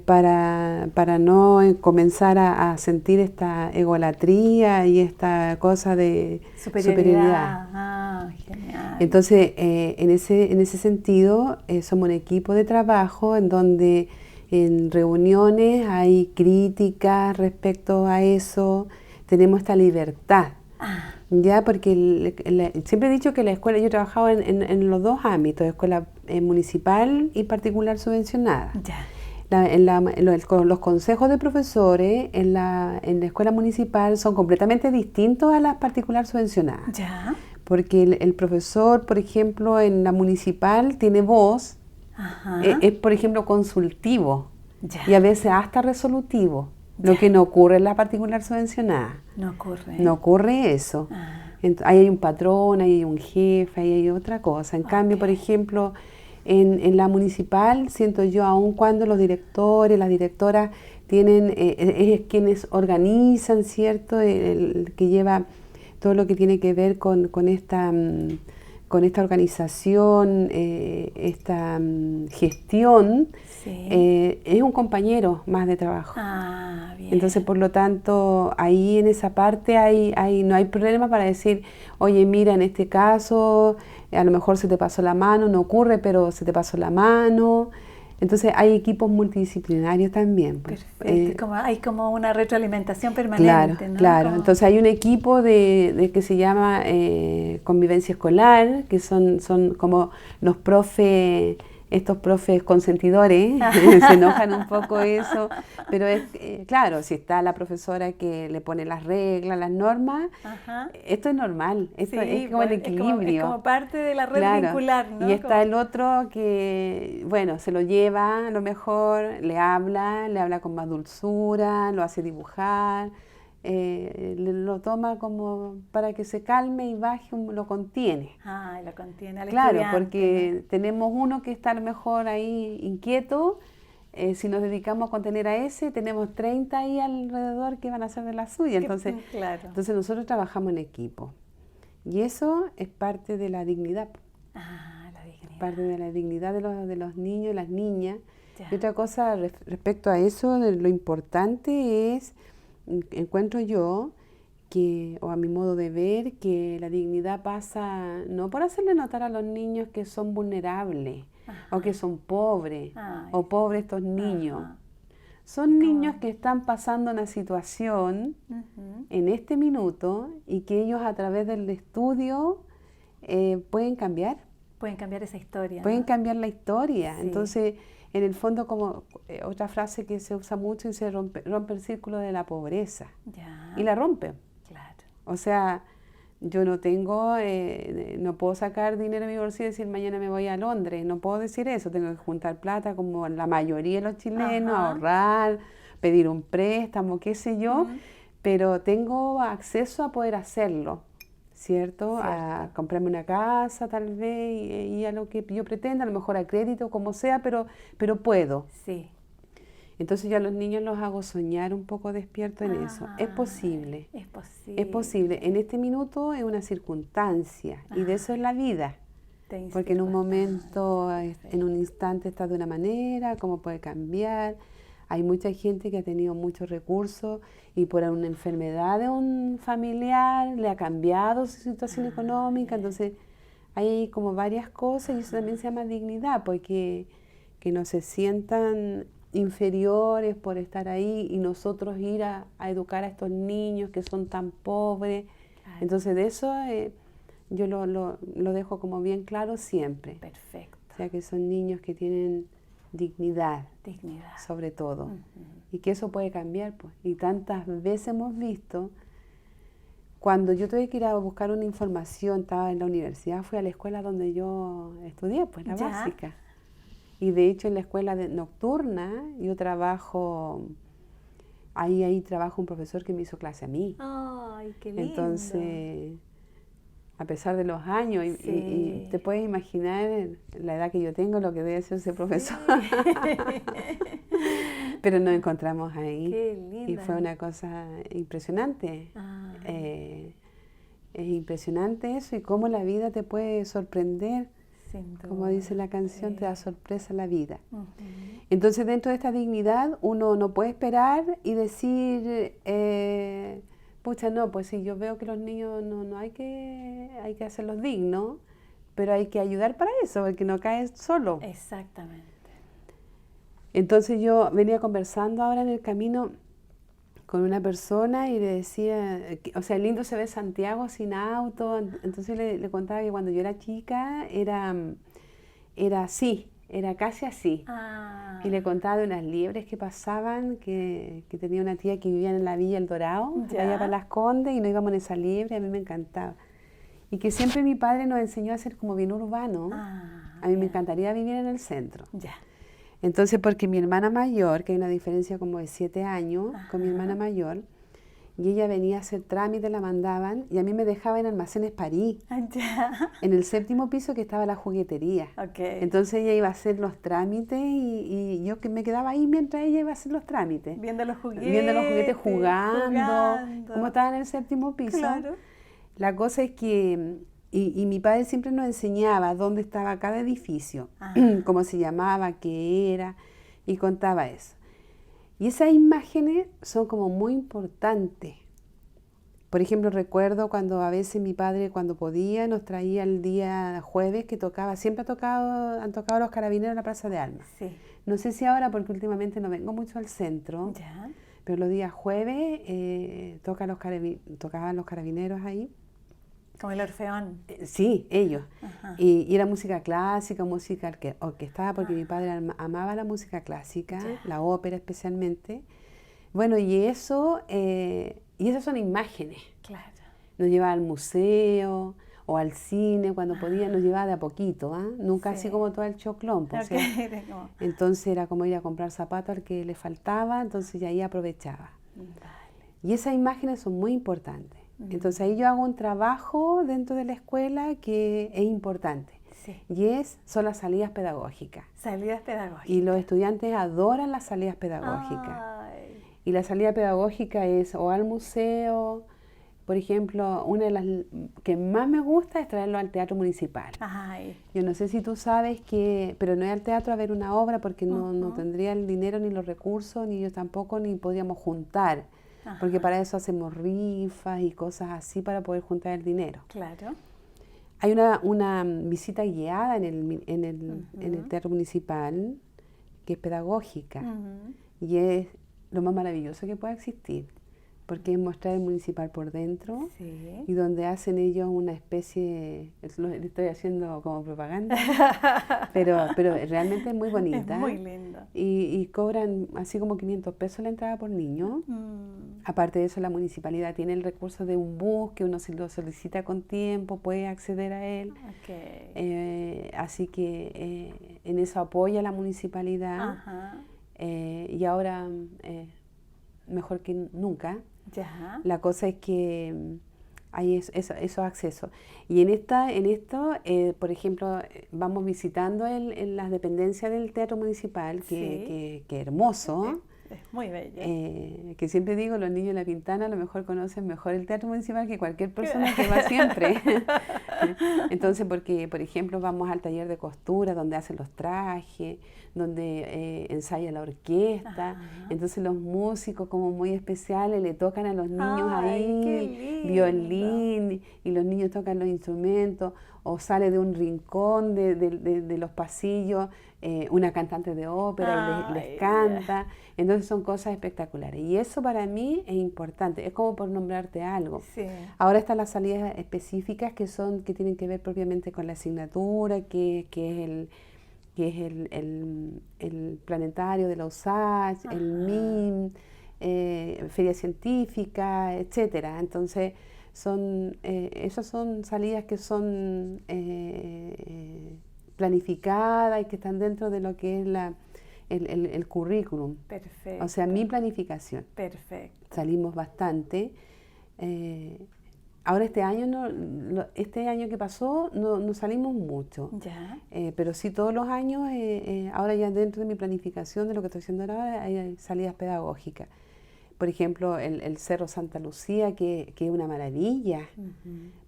para no comenzar a sentir esta egolatría y esta cosa de superioridad. Ah, genial. Entonces, en ese sentido, somos un equipo de trabajo en donde en reuniones hay críticas respecto a eso, tenemos esta libertad. Ya, porque siempre he dicho que la escuela, yo he trabajado en los dos ámbitos, escuela municipal y particular subvencionada. Ya. Los consejos de profesores en la escuela municipal son completamente distintos a las particular subvencionadas. Ya. Porque el profesor, por ejemplo, en la municipal tiene voz, es por ejemplo consultivo y a veces hasta resolutivo. Lo que no ocurre en la particular subvencionada. No ocurre. No ocurre eso. Ahí hay un patrón, ahí hay un jefe, ahí hay otra cosa. En cambio, por ejemplo, en la municipal, siento yo, aun cuando los directores, las directoras tienen, es quienes organizan, ¿cierto? El que lleva todo lo que tiene que ver con esta organización, esta gestión, es un compañero más de trabajo. Ah, bien. Entonces, por lo tanto, ahí en esa parte no hay problema para decir, oye, mira, en este caso, a lo mejor se te pasó la mano, no ocurre, pero se te pasó la mano. Entonces, hay equipos multidisciplinarios también. Perfecto, hay como una retroalimentación permanente, claro, ¿no? Claro, entonces hay un equipo que se llama Convivencia Escolar, que son como los profes, estos profes consentidores, se enojan un poco eso, pero es claro, si está la profesora que le pone las reglas, las normas, esto es normal, esto es como el equilibrio. Es como parte de la red vincular, ¿no? Y está el otro que, bueno, se lo lleva a lo mejor, le habla con más dulzura, lo hace dibujar, lo toma como para que se calme y baje, lo contiene. Ah, lo contiene al Claro, estudiante, porque ¿no? tenemos uno que está a lo mejor ahí inquieto. Si nos dedicamos a contener a ese, tenemos 30 ahí alrededor que van a hacer de la suya. Entonces, Claro. entonces nosotros trabajamos en equipo. Y eso es parte de la dignidad. Ah, la dignidad. Parte de la dignidad de los niños y las niñas. Ya. Y otra cosa respecto a eso, lo importante es, encuentro yo, o a mi modo de ver, que la dignidad pasa no por hacerle notar a los niños que son vulnerables, Ajá. o que son pobres, Ay. o pobres estos niños. Ajá. Son niños que están pasando una situación Ujú. en este minuto y que ellos a través del estudio pueden cambiar. Pueden cambiar esa historia, Pueden ¿no? cambiar la historia. Sí. Entonces, en el fondo, como otra frase que se usa mucho, dice rompe el círculo de la pobreza. Ya. Y la rompe. Claro. O sea, yo no tengo, no puedo sacar dinero de mi bolsillo y decir mañana me voy a Londres. No puedo decir eso. Tengo que juntar plata como la mayoría de los chilenos, Ajá. ahorrar, pedir un préstamo, qué sé yo. Ujú. Pero tengo acceso a poder hacerlo. ¿Cierto? A comprarme una casa tal vez y a lo que yo pretenda, a lo mejor a crédito, como sea, pero puedo. Sí. Entonces yo a los niños los hago soñar un poco despierto en eso. Es Ah, posible. Es posible. Es posible. En este minuto es una circunstancia y de eso es la vida. Te Porque en un inspiro momento, bastante. en un instante estás de una manera, cómo puede cambiar. Hay mucha gente que ha tenido muchos recursos y por una enfermedad de un familiar le ha cambiado su situación económica. Entonces hay como varias cosas y eso también se llama dignidad, porque que no se sientan inferiores por estar ahí y nosotros ir a educar a estos niños que son tan pobres. Claro. Entonces de eso yo lo dejo como bien claro siempre. Perfecto. O sea que son niños que tienen dignidad, Dignidad. sobre todo, Ujú. y que eso puede cambiar, pues. Y tantas veces hemos visto, cuando yo tuve que ir a buscar una información, estaba en la universidad, fui a la escuela donde yo estudié, pues la Ya. básica. Y de hecho en la escuela nocturna yo trabajo, ahí trabaja un profesor que me hizo clase a mí. Ay, qué lindo. Entonces, a pesar de los años, y Sí. te puedes imaginar la edad que yo tengo, lo que debe ser ese profesor. Pero nos encontramos ahí Qué y linda. fue una cosa impresionante. Ah. Es impresionante eso y cómo la vida te puede sorprender. Sin duda. Como dice la canción, te da sorpresa la vida. Ujú. Entonces, dentro de esta dignidad, uno no puede esperar y decir, pucha, no, pues si yo veo que los niños no hay que hacerlos dignos, pero hay que ayudar para eso, porque no caes solo. Exactamente. Entonces yo venía conversando ahora en el camino con una persona y le decía, o sea, lindo se ve Santiago sin auto. Entonces le contaba que cuando yo era chica era así, era casi así. Ah. Y le contaba de unas liebres que pasaban, que tenía una tía que vivía en la Villa El Dorado, Ya. allá para Las Condes, y nos íbamos en esa liebre, a mí me encantaba. Y que siempre mi padre nos enseñó a ser como bien urbano. Ah, A mí me ya. encantaría vivir en el centro. Ya. Entonces, porque mi hermana mayor, que hay una diferencia como de 7 años con mi Ajá. hermana mayor, y ella venía a hacer trámites, la mandaban, y a mí me dejaba en Almacenes París, Ah, ya. en el 7º piso que estaba la juguetería. Ok. Entonces ella iba a hacer los trámites y yo que me quedaba ahí mientras ella iba a hacer los trámites. Viendo los juguetes. Viendo los juguetes, jugando. Como estaba en el 7º piso. Claro. La cosa es que, y mi padre siempre nos enseñaba dónde estaba cada edificio, Ah. cómo se llamaba, qué era, y contaba eso. Y esas imágenes son como muy importantes. Por ejemplo, recuerdo cuando a veces mi padre, cuando podía, nos traía el día jueves que tocaba, siempre han tocado los Carabineros en la Plaza de Armas. Sí. No sé si ahora, porque últimamente no vengo mucho al centro, Ya. pero los días jueves tocaban los Carabineros ahí. Como el Orfeón. Sí, ellos. Ajá. Y era música clásica, música orquestada, porque mi padre amaba la música clásica, Ya. la ópera especialmente. Bueno, y esas son imágenes. Claro. Nos llevaba al museo o al cine, cuando podía, nos llevaba de a poquito, ¿ah? Nunca Sí. así como todo el choclón. Pues, Ok, o sea, era como- entonces era como ir a comprar zapatos al que le faltaba, entonces ya ahí aprovechaba. Vale. Y esas imágenes son muy importantes. Entonces ahí yo hago un trabajo dentro de la escuela que es importante. Sí. Y son las salidas pedagógicas. Salidas pedagógicas. Y los estudiantes adoran las salidas pedagógicas. Ay. Y la salida pedagógica es o al museo, por ejemplo, una de las que más me gusta es traerlo al Teatro Municipal. Ay. Yo no sé si tú sabes que, pero no es al teatro a ver una obra porque no tendría el dinero ni los recursos, ni yo tampoco, ni podríamos juntar. Porque para eso hacemos rifas y cosas así para poder juntar el dinero. Claro. Hay una visita guiada en el Teatro Municipal que es pedagógica y es lo más maravilloso que pueda existir, porque es mostrar el municipal por dentro y donde hacen ellos una especie, le estoy haciendo como propaganda, pero realmente es muy bonita. Es muy lindo. Y cobran así como 500 pesos la entrada por niño. Aparte de eso, la municipalidad tiene el recurso de un bus que uno si lo solicita con tiempo puede acceder a él. Okay. Así que en eso apoya la municipalidad. Y ahora mejor que nunca. Ya. La cosa es que hay esos accesos. Y en esto, por ejemplo, vamos visitando las dependencias del Teatro Municipal, que hermoso. Es muy bello. Que siempre digo, los niños de La Pintana a lo mejor conocen mejor el Teatro Municipal que cualquier persona que va siempre. Entonces, porque, por ejemplo, vamos al taller de costura, donde hacen los trajes, donde ensaya la orquesta. Entonces los músicos como muy especiales le tocan a los niños ahí violín y los niños tocan los instrumentos, o sale de un rincón de los pasillos una cantante de ópera y les canta. Entonces son cosas espectaculares y eso para mí es importante, es como por nombrarte algo. Sí. Ahora están las salidas específicas que tienen que ver propiamente con la asignatura, que es el planetario de la USACH, el MIM, feria científica, etcétera. Entonces esas son salidas que son planificadas y que están dentro de lo que es el currículum. Perfecto. O sea, mi planificación. Perfecto. Salimos bastante. Ahora este año que pasó no salimos mucho. Ya. Pero sí todos los años, ahora ya dentro de mi planificación de lo que estoy haciendo ahora, hay salidas pedagógicas. Por ejemplo, el Cerro Santa Lucía, que es una maravilla.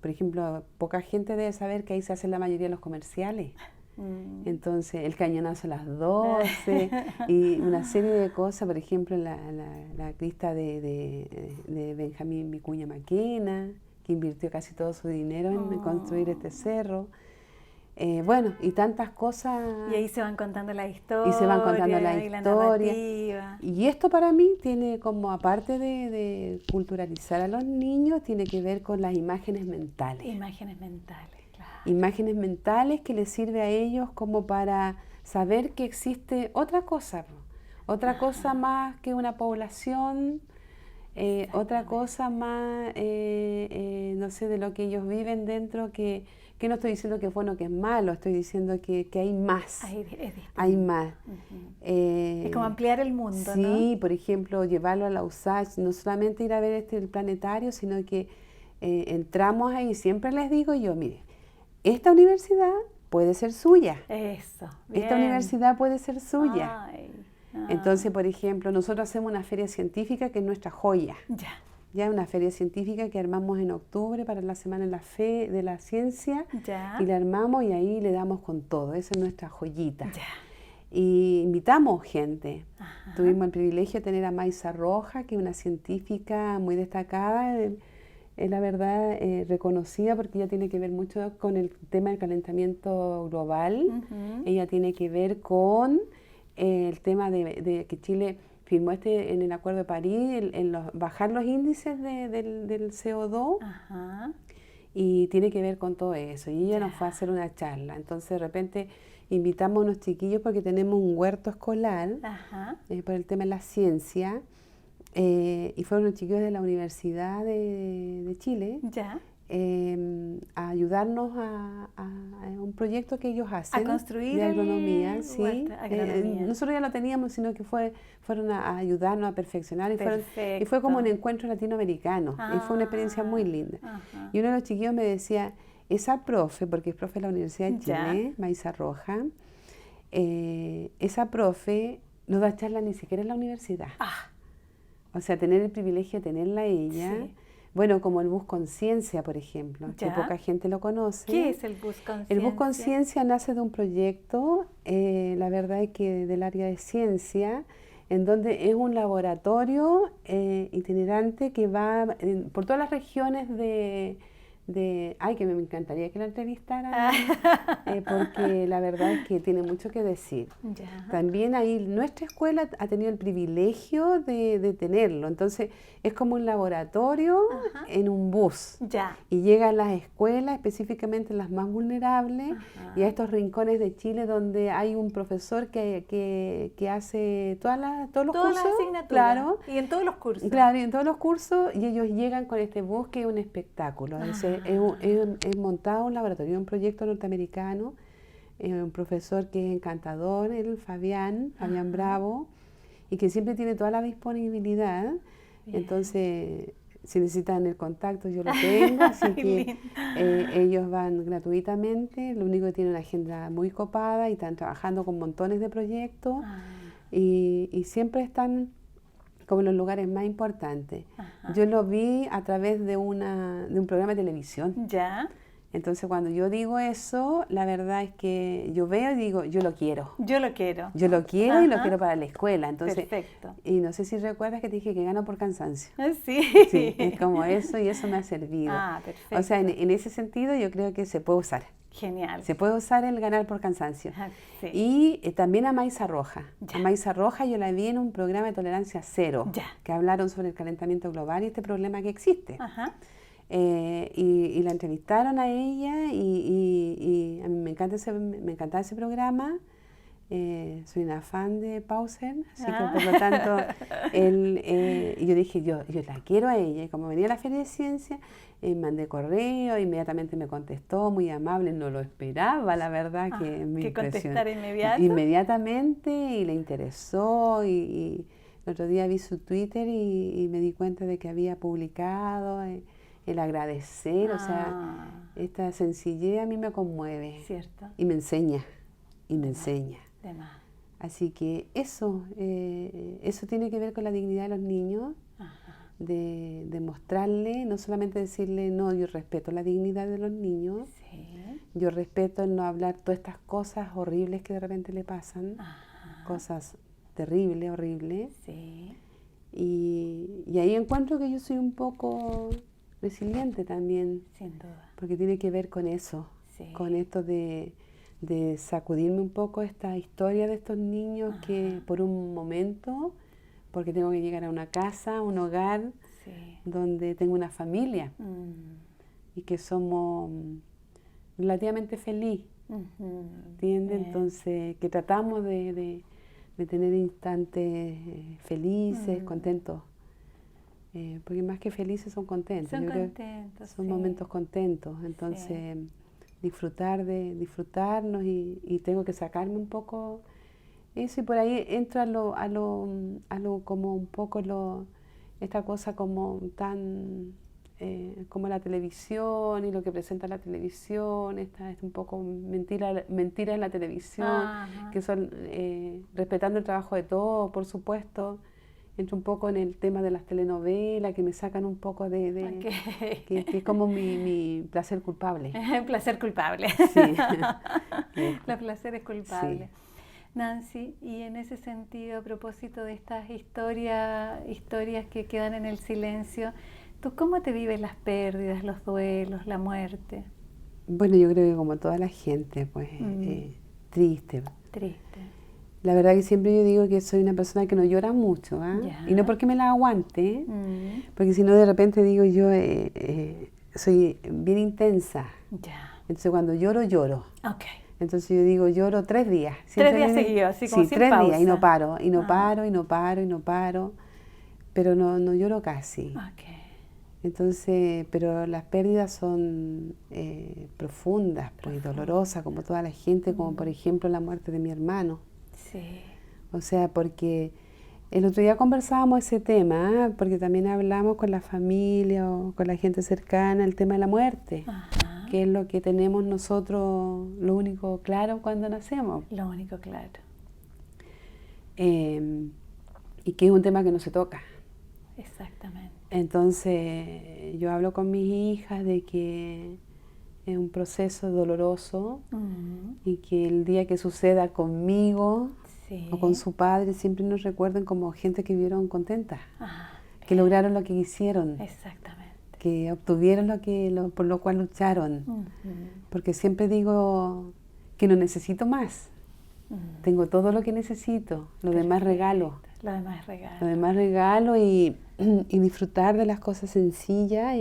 Por ejemplo, poca gente debe saber que ahí se hacen la mayoría de los comerciales. Entonces, el cañonazo a las 12 y una serie de cosas, por ejemplo, la crista de Benjamín Vicuña Maquena, que invirtió casi todo su dinero en construir este cerro. Bueno, y tantas cosas. Y ahí se van contando la historia. Y se van contando la historia. Y la narrativa. Y esto para mí tiene como, aparte de culturalizar a los niños, tiene que ver con las imágenes mentales. Imágenes mentales, claro. Imágenes mentales que les sirve a ellos como para saber que existe otra cosa más que una población, otra cosa más, no sé, de lo que ellos viven dentro, que no estoy diciendo que es bueno o que es malo, estoy diciendo que hay más. Hay más. Es como ampliar el mundo, sí, ¿no? Sí, por ejemplo, llevarlo a la USACH, no solamente ir a ver el planetario, sino que entramos ahí, siempre les digo yo, mire, esta universidad puede ser suya. Eso, bien. Esta universidad puede ser suya. Ay. Entonces, por ejemplo, nosotros hacemos una feria científica que es nuestra joya. Ya una feria científica que armamos en octubre para la Semana de la Ciencia. Y la armamos y ahí le damos con todo. Esa es nuestra joyita. Y invitamos gente. Tuvimos el privilegio de tener a Maisa Roja, que es una científica muy destacada, es la verdad reconocida porque ella tiene que ver mucho con el tema del calentamiento global. Ella tiene que ver con el tema de que Chile firmó en el Acuerdo de París, bajar los índices del CO2. Y tiene que ver con todo eso. Y ella nos fue a hacer una charla. Entonces, de repente, invitamos a unos chiquillos porque tenemos un huerto escolar por el tema de la ciencia. Y fueron los chiquillos de la Universidad de Chile. a ayudarnos a un proyecto que ellos hacen a construir de agronomía. Sí. agronomía. Nosotros ya lo teníamos, sino que fueron a ayudarnos a perfeccionar y fue como un encuentro latinoamericano y fue una experiencia muy linda. Ajá. Y uno de los chiquillos me decía, esa profe, porque es profe de la Universidad de Chile, Maisa Roja, esa profe no da charla ni siquiera en la universidad. O sea, tener el privilegio de tenerla ella. Sí. Bueno, como el Bus Conciencia, por ejemplo, que poca gente lo conoce. ¿Qué es el Bus Conciencia? El Bus Conciencia nace de un proyecto, la verdad es que del área de ciencia, en donde es un laboratorio itinerante que va por todas las regiones ay, que me encantaría que lo entrevistaran, porque la verdad es que tiene mucho que decir. También ahí nuestra escuela ha tenido el privilegio de tenerlo, entonces es como un laboratorio en un bus. Y llega a las escuelas, específicamente las más vulnerables, y a estos rincones de Chile donde hay un profesor que hace todos los cursos. Las asignaturas. Claro. Y en todos los cursos. Claro, y en todos los cursos, y ellos llegan con este bus que es un espectáculo. Es montado un laboratorio, un proyecto norteamericano, un profesor que es encantador, Fabián Bravo, y que siempre tiene toda la disponibilidad. Bien. Entonces, si necesitan el contacto, yo lo tengo, así que ellos van gratuitamente. Lo único que tienen una agenda muy copada y están trabajando con montones de proyectos y siempre están como en los lugares más importantes. Yo lo vi a través de un programa de televisión. Entonces, cuando yo digo eso, la verdad es que yo veo y digo, yo lo quiero. Yo lo quiero y lo quiero para la escuela. Entonces, perfecto. Y no sé si recuerdas que te dije que gano por cansancio. Sí. Sí, es como eso y eso me ha servido. Perfecto. O sea, en ese sentido yo creo que se puede usar. Genial. Se puede usar el ganar por cansancio. Sí. Y también a Maisa Roja. A Maisa Roja yo la vi en un programa de tolerancia cero, que hablaron sobre el calentamiento global y este problema que existe. Y la entrevistaron a ella y a mí me encantaba ese programa. Soy una fan de Pauser, así que por lo tanto y yo dije, yo la quiero a ella. Y como venía a la Feria de Ciencia, mandé correo, inmediatamente me contestó, muy amable, no lo esperaba, la verdad que me impresionó. Que contestara inmediatamente y le interesó y el otro día vi su Twitter y me di cuenta de que había publicado el agradecer, o sea, esta sencillez a mí me conmueve. Cierto. Y me enseña, De más. Así que eso tiene que ver con la dignidad de los niños, de mostrarle, no solamente decirle, no, yo respeto la dignidad de los niños, yo respeto el no hablar todas estas cosas horribles que de repente le pasan, cosas terribles, horribles, y ahí encuentro que yo soy un poco resiliente también, sin duda, porque tiene que ver con eso, con esto de sacudirme un poco esta historia de estos niños que por un momento, porque tengo que llegar a una casa, un hogar, donde tengo una familia y que somos relativamente felices, ¿entiendes? Entonces, que tratamos de tener instantes felices, contentos, porque más que felices son contentos. Son momentos contentos, entonces disfrutarnos y tengo que sacarme un poco eso, y por ahí entra a lo como un poco esta cosa como tan como la televisión y lo que presenta la televisión, es un poco mentiras en la televisión, que son respetando el trabajo de todos, por supuesto. Entro un poco en el tema de las telenovelas, que me sacan un poco que es como mi placer culpable. Placer culpable. Sí. Los placeres culpables. Sí. Nancy, y en ese sentido, a propósito de estas historias que quedan en el silencio, ¿tú cómo te vives las pérdidas, los duelos, la muerte? Bueno, yo creo que como toda la gente, pues, triste. Triste. La verdad que siempre yo digo que soy una persona que no llora mucho, y no porque me la aguante, porque si no de repente digo yo soy bien intensa. Entonces cuando lloro. Entonces yo digo lloro 3 días. 3 días seguidos, así como sin 3 pausa. días y no paro, pero no lloro casi. Entonces, pero las pérdidas son profundas, pues, dolorosas, como toda la gente, como por ejemplo la muerte de mi hermano. Sí. O sea, porque el otro día conversábamos ese tema, porque también hablamos con la familia o con la gente cercana, el tema de la muerte, Ajá. que es lo que tenemos nosotros, lo único claro cuando nacemos. Lo único claro. Y que es un tema que no se toca. Exactamente. Entonces, yo hablo con mis hijas de que es un proceso doloroso y que el día que suceda conmigo Sí. o con su padre siempre nos recuerden como gente que vivieron contentas, que Bien. lograron lo que quisieron, Exactamente. que obtuvieron por lo cual lucharon. Porque siempre digo que no necesito más. Tengo todo lo que necesito, lo demás regalo. Lo demás regalo. Lo demás regalo y disfrutar de las cosas sencillas.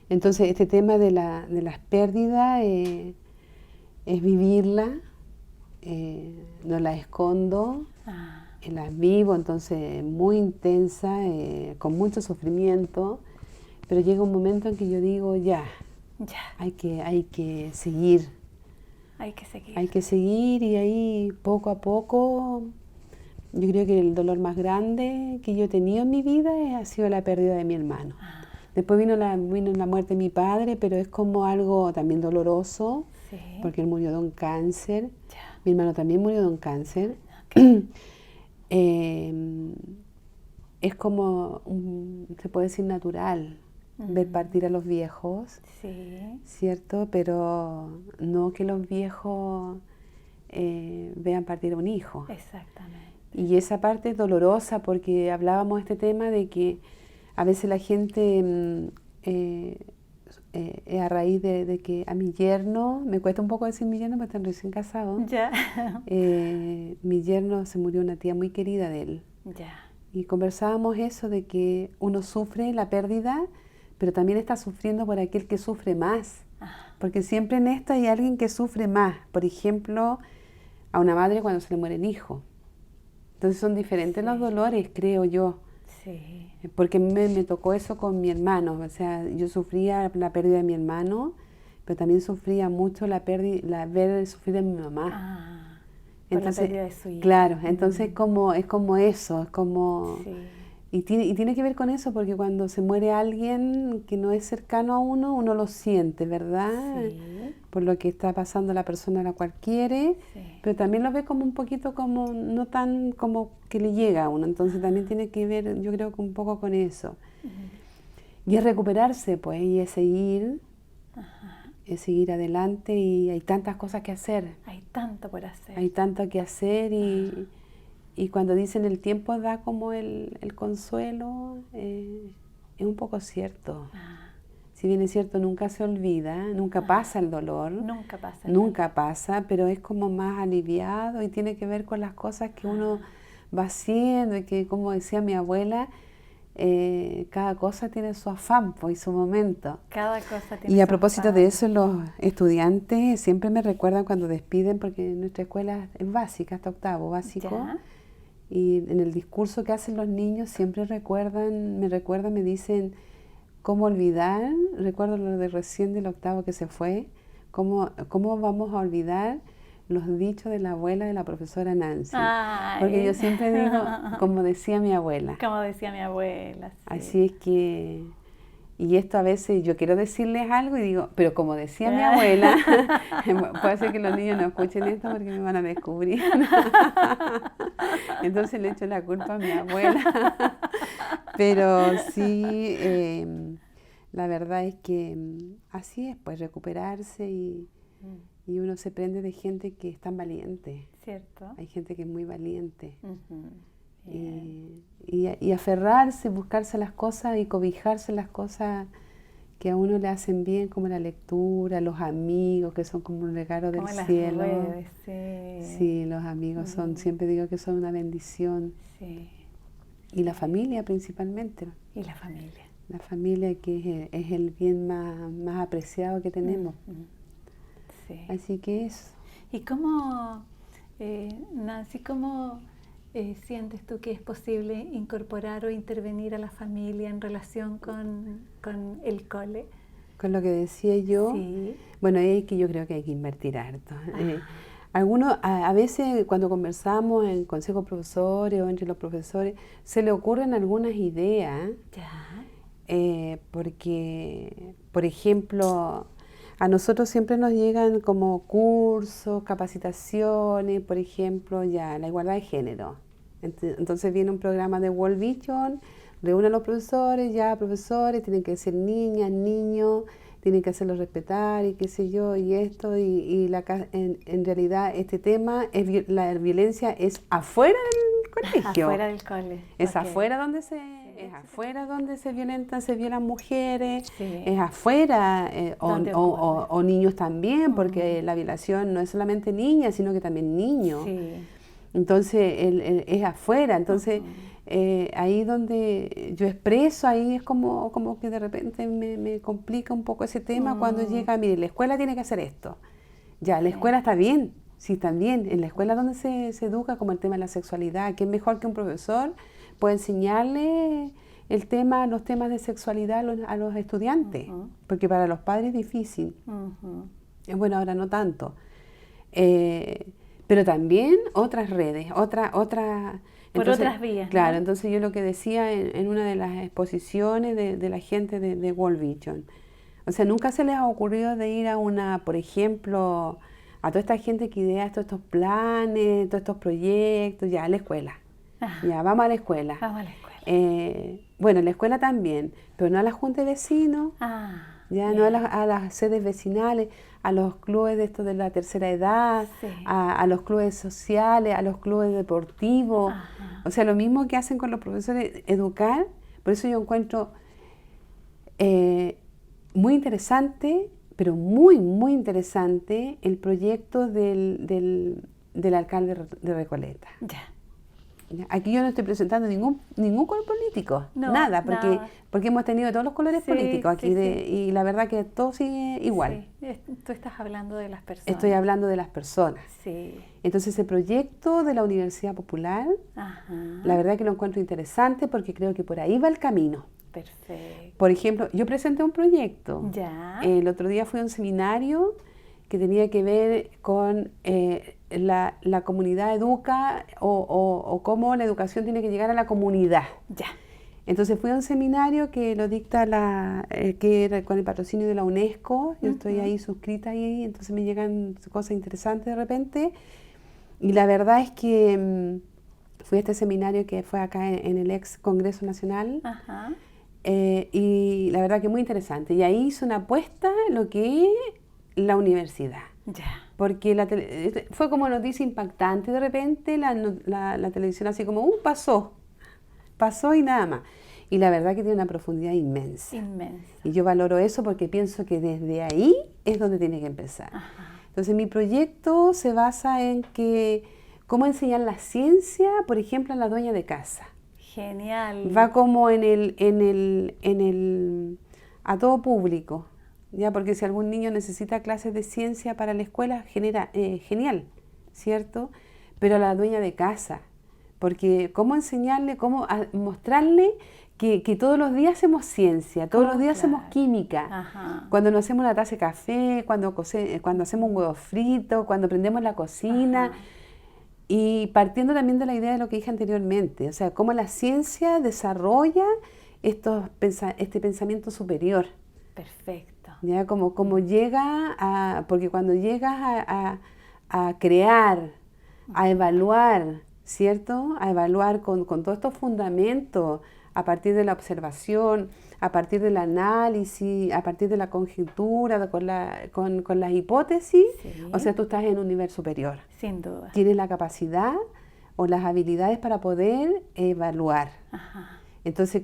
Entonces este tema de las pérdidas es vivirla, no la escondo, las vivo, entonces muy intensa, con mucho sufrimiento, pero llega un momento en que yo digo ya. Hay que seguir. Hay que seguir. Hay que seguir y ahí poco a poco, yo creo que el dolor más grande que yo he tenido en mi vida ha sido la pérdida de mi hermano. Después vino la muerte de mi padre, pero es como algo también doloroso, Sí. porque él murió de un cáncer. Mi hermano también murió de un cáncer. Es como, se puede decir natural, ver partir a los viejos, Sí. ¿cierto? Pero no que los viejos vean partir a un hijo. Exactamente. Y esa parte es dolorosa porque hablábamos de este tema de que a veces la gente, a raíz de que a mi yerno, me cuesta un poco decir mi yerno porque están recién casados, mi yerno se murió una tía muy querida de él. Y conversábamos eso de que uno sufre la pérdida, pero también está sufriendo por aquel que sufre más. Porque siempre en esto hay alguien que sufre más. Por ejemplo, a una madre cuando se le muere el hijo. Entonces son diferentes los dolores, creo yo. Sí. Porque me tocó eso con mi hermano. O sea, yo sufría la pérdida de mi hermano, pero también sufría mucho ver sufrir a mi mamá. Entonces, por la pérdida de su hija. Claro, entonces es como eso, es como... Sí. Y tiene que ver con eso, porque cuando se muere alguien que no es cercano a uno, uno lo siente, ¿verdad? Sí. Por lo que está pasando la persona a la cual quiere, pero también lo ve como un poquito como, no tan como que le llega a uno, entonces también tiene que ver, yo creo que un poco con eso. Y es recuperarse, pues, y es seguir adelante, y hay tantas cosas que hacer. Hay tanto por hacer. Hay tanto que hacer y cuando dicen el tiempo da como el consuelo, es un poco cierto. Si bien es cierto, nunca se olvida, nunca pasa el dolor. Nunca pasa. Nunca pasa, pero es como más aliviado y tiene que ver con las cosas que uno va haciendo y que, como decía mi abuela, cada cosa tiene su afán y su momento. Cada cosa tiene Y a su propósito afán. de eso, los estudiantes siempre me recuerdan cuando despiden, porque nuestra escuela es básica, hasta octavo básico. Y en el discurso que hacen los niños siempre me dicen cómo olvidar, recuerdo lo de recién del octavo que se fue, cómo vamos a olvidar los dichos de la abuela de la profesora Nancy. Porque yo siempre digo, como decía mi abuela. Como decía mi abuela, sí. Así es que, y esto a veces yo quiero decirles algo y digo, pero como decía mi abuela, puede ser que los niños no escuchen esto porque me van a descubrir. Entonces le echo la culpa a mi abuela. Pero sí, la verdad es que así es, pues recuperarse y uno se prende de gente que es tan valiente. ¿Cierto? Hay gente que es muy valiente. Y aferrarse, buscarse las cosas y cobijarse las cosas que a uno le hacen bien, como la lectura, los amigos, que son como un regalo del cielo. Las redes, sí, los amigos son, siempre digo que son una bendición. Sí. Y la familia principalmente. Y la familia. La familia que es el bien más apreciado que tenemos. Sí. Así que eso. ¿Y cómo, Nancy, cómo sientes tú que es posible incorporar o intervenir a la familia en relación con el cole? Con lo que decía yo, Sí. bueno, es que yo creo que hay que invertir harto. Algunos, a veces cuando conversamos en consejo de profesores o entre los profesores, se le ocurren algunas ideas, Ya. porque, por ejemplo, a nosotros siempre nos llegan como cursos, capacitaciones, por ejemplo, ya la igualdad de género. Entonces viene un programa de World Vision, reúne a los profesores, ya profesores, tienen que ser niñas, niños, tienen que hacerlos respetar y qué sé yo, y esto, en realidad este tema, la violencia es afuera del colegio. Afuera del cole. Es Ok. afuera donde es afuera donde se violan mujeres, Sí. es afuera, Donde ocurre. o niños también, porque la violación no es solamente niñas, sino que también niños. Sí. Entonces, es afuera. Entonces, ahí donde yo expreso, ahí es como que de repente me complica un poco ese tema cuando llega, mire, la escuela tiene que hacer esto. Ya, la escuela está bien, sí, también. En la escuela donde se educa como el tema de la sexualidad, que es mejor que un profesor pueda enseñarle los temas de sexualidad a los estudiantes, porque para los padres es difícil. Bueno, ahora no tanto. Pero también otras redes, Por otras vías, ¿no? Claro, entonces yo lo que decía en una de las exposiciones de la gente de World Vision, o sea, nunca se les ha ocurrido de ir por ejemplo, a toda esta gente que idea todos estos planes, todos estos proyectos, ya a la escuela. Ajá. Ya, vamos a la escuela. Vamos a la escuela. Bueno, la escuela también, pero no a la junta de vecinos. Ya no a las sedes vecinales, a los clubes de estos de la tercera edad, Sí. a los clubes sociales, a los clubes deportivos. Ajá. O sea, lo mismo que hacen con los profesores, educar. Por eso yo encuentro muy interesante, pero muy, muy interesante el proyecto del alcalde de Recoleta. Ya. Aquí yo no estoy presentando ningún color político, No, nada, nada. porque hemos tenido todos los colores Sí, políticos aquí sí. y la verdad que todo sigue igual. Sí. Tú estás hablando de las personas. Estoy hablando de las personas. Sí. Entonces ese proyecto de la Universidad Popular, Ajá. la verdad que lo encuentro interesante porque creo que por ahí va el camino. Perfecto. Por ejemplo, yo presenté un proyecto. Ya. El otro día fui a un seminario que tenía que ver con la comunidad educa o cómo la educación tiene que llegar a la comunidad. Ya. Entonces fui a un seminario que lo dicta que era con el patrocinio de la UNESCO. Yo estoy ahí suscrita ahí, entonces me llegan cosas interesantes de repente. Y la verdad es que fui a este seminario que fue acá en el ex Congreso Nacional. Ajá. Y la verdad que muy interesante. Y ahí hice una apuesta en lo que es la universidad. Ya. Porque fue como noticia impactante de repente la televisión así como, pasó y nada más. Y la verdad que tiene una profundidad inmensa. Inmensa. Y yo valoro eso porque pienso que desde ahí es donde tiene que empezar. Ajá. Entonces mi proyecto se basa en cómo enseñar la ciencia, por ejemplo, a la dueña de casa. Genial. Va como a todo público. Ya, porque si algún niño necesita clases de ciencia para la escuela, genial, ¿cierto? Pero a la dueña de casa, porque cómo enseñarle, mostrarle que todos los días hacemos ciencia, todos los días hacemos química. Ajá. Cuando nos hacemos una taza de café, cuando hacemos un huevo frito, cuando prendemos la cocina. Ajá. Y partiendo también de la idea de lo que dije anteriormente, o sea, cómo la ciencia desarrolla este pensamiento superior. Perfecto. ¿Ya? Como llega porque cuando llegas a crear, a evaluar, ¿cierto? A evaluar con todos estos fundamentos, a partir de la observación, a partir del análisis, a partir de la conjetura, con las hipótesis, Sí. o sea, tú estás en un nivel superior. Sin duda. Tienes la capacidad o las habilidades para poder evaluar. Ajá. Entonces,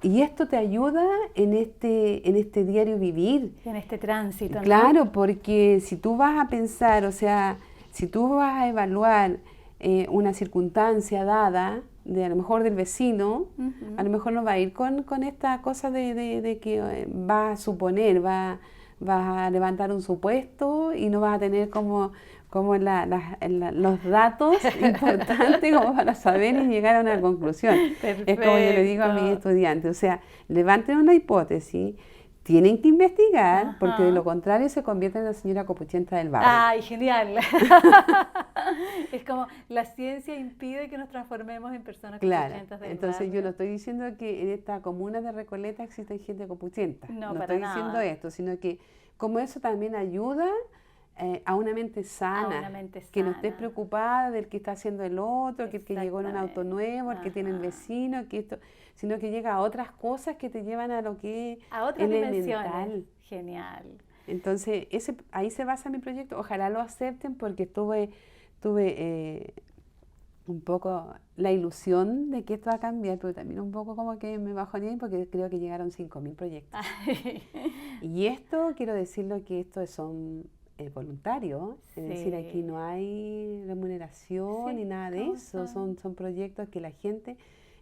y esto te ayuda en este diario vivir. En este tránsito, ¿no? Claro, porque si tú vas a pensar, o sea, si tú vas a evaluar una circunstancia dada, a lo mejor del vecino, a lo mejor no va a ir con esta cosa de que vas a suponer, vas a levantar un supuesto y no vas a tener como como los datos importantes como para saber y llegar a una conclusión. Perfecto. Es como yo le digo a mis estudiantes, o sea, levanten una hipótesis, tienen que investigar, Ajá. porque de lo contrario se convierte en la señora copuchenta del barrio. ¡Ay, genial! Es como la ciencia impide que nos transformemos en personas Claro, copuchentas del entonces barrio. yo no estoy diciendo que en esta comuna de Recoleta existe gente copuchenta, No, no para estoy nada. diciendo esto, sino que como eso también ayuda a una mente sana, una mente que no estés sana. preocupada del que está haciendo el otro, que el que llegó en un auto nuevo, el que tiene el Ajá. vecino, que esto, sino que llega a otras cosas que te llevan a lo que es A otras elemental. dimensiones. Genial. Entonces, ahí se basa mi proyecto. Ojalá lo acepten porque tuve un poco la ilusión de que esto va a cambiar, pero también un poco como que me bajoneé porque creo que llegaron 5.000 proyectos. Y esto, quiero decirlo que esto son voluntarios, es decir, aquí no hay remuneración ni nada de eso, son proyectos que la gente,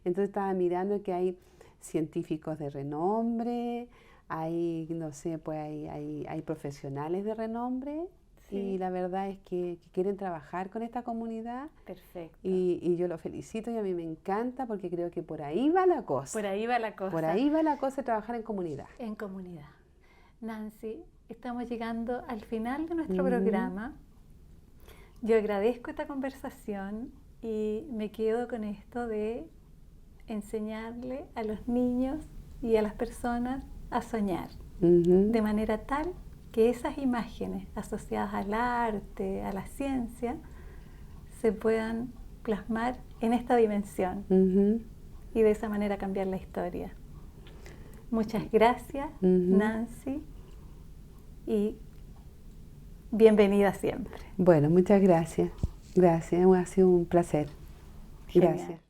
entonces estaba mirando que hay científicos de renombre, hay, no sé, pues hay profesionales de renombre. Sí. Y la verdad es que quieren trabajar con esta comunidad. Perfecto. Y yo lo felicito y a mí me encanta porque creo que por ahí va la cosa. Por ahí va la cosa. Por ahí va la cosa de trabajar en comunidad. En comunidad. Nancy, estamos llegando al final de nuestro programa. Yo agradezco esta conversación y me quedo con esto de enseñarle a los niños y a las personas a soñar de manera tal que esas imágenes asociadas al arte, a la ciencia, se puedan plasmar en esta dimensión y de esa manera cambiar la historia. Muchas gracias, Nancy, y bienvenida siempre. Bueno, muchas gracias. Gracias, ha sido un placer. Genial. Gracias.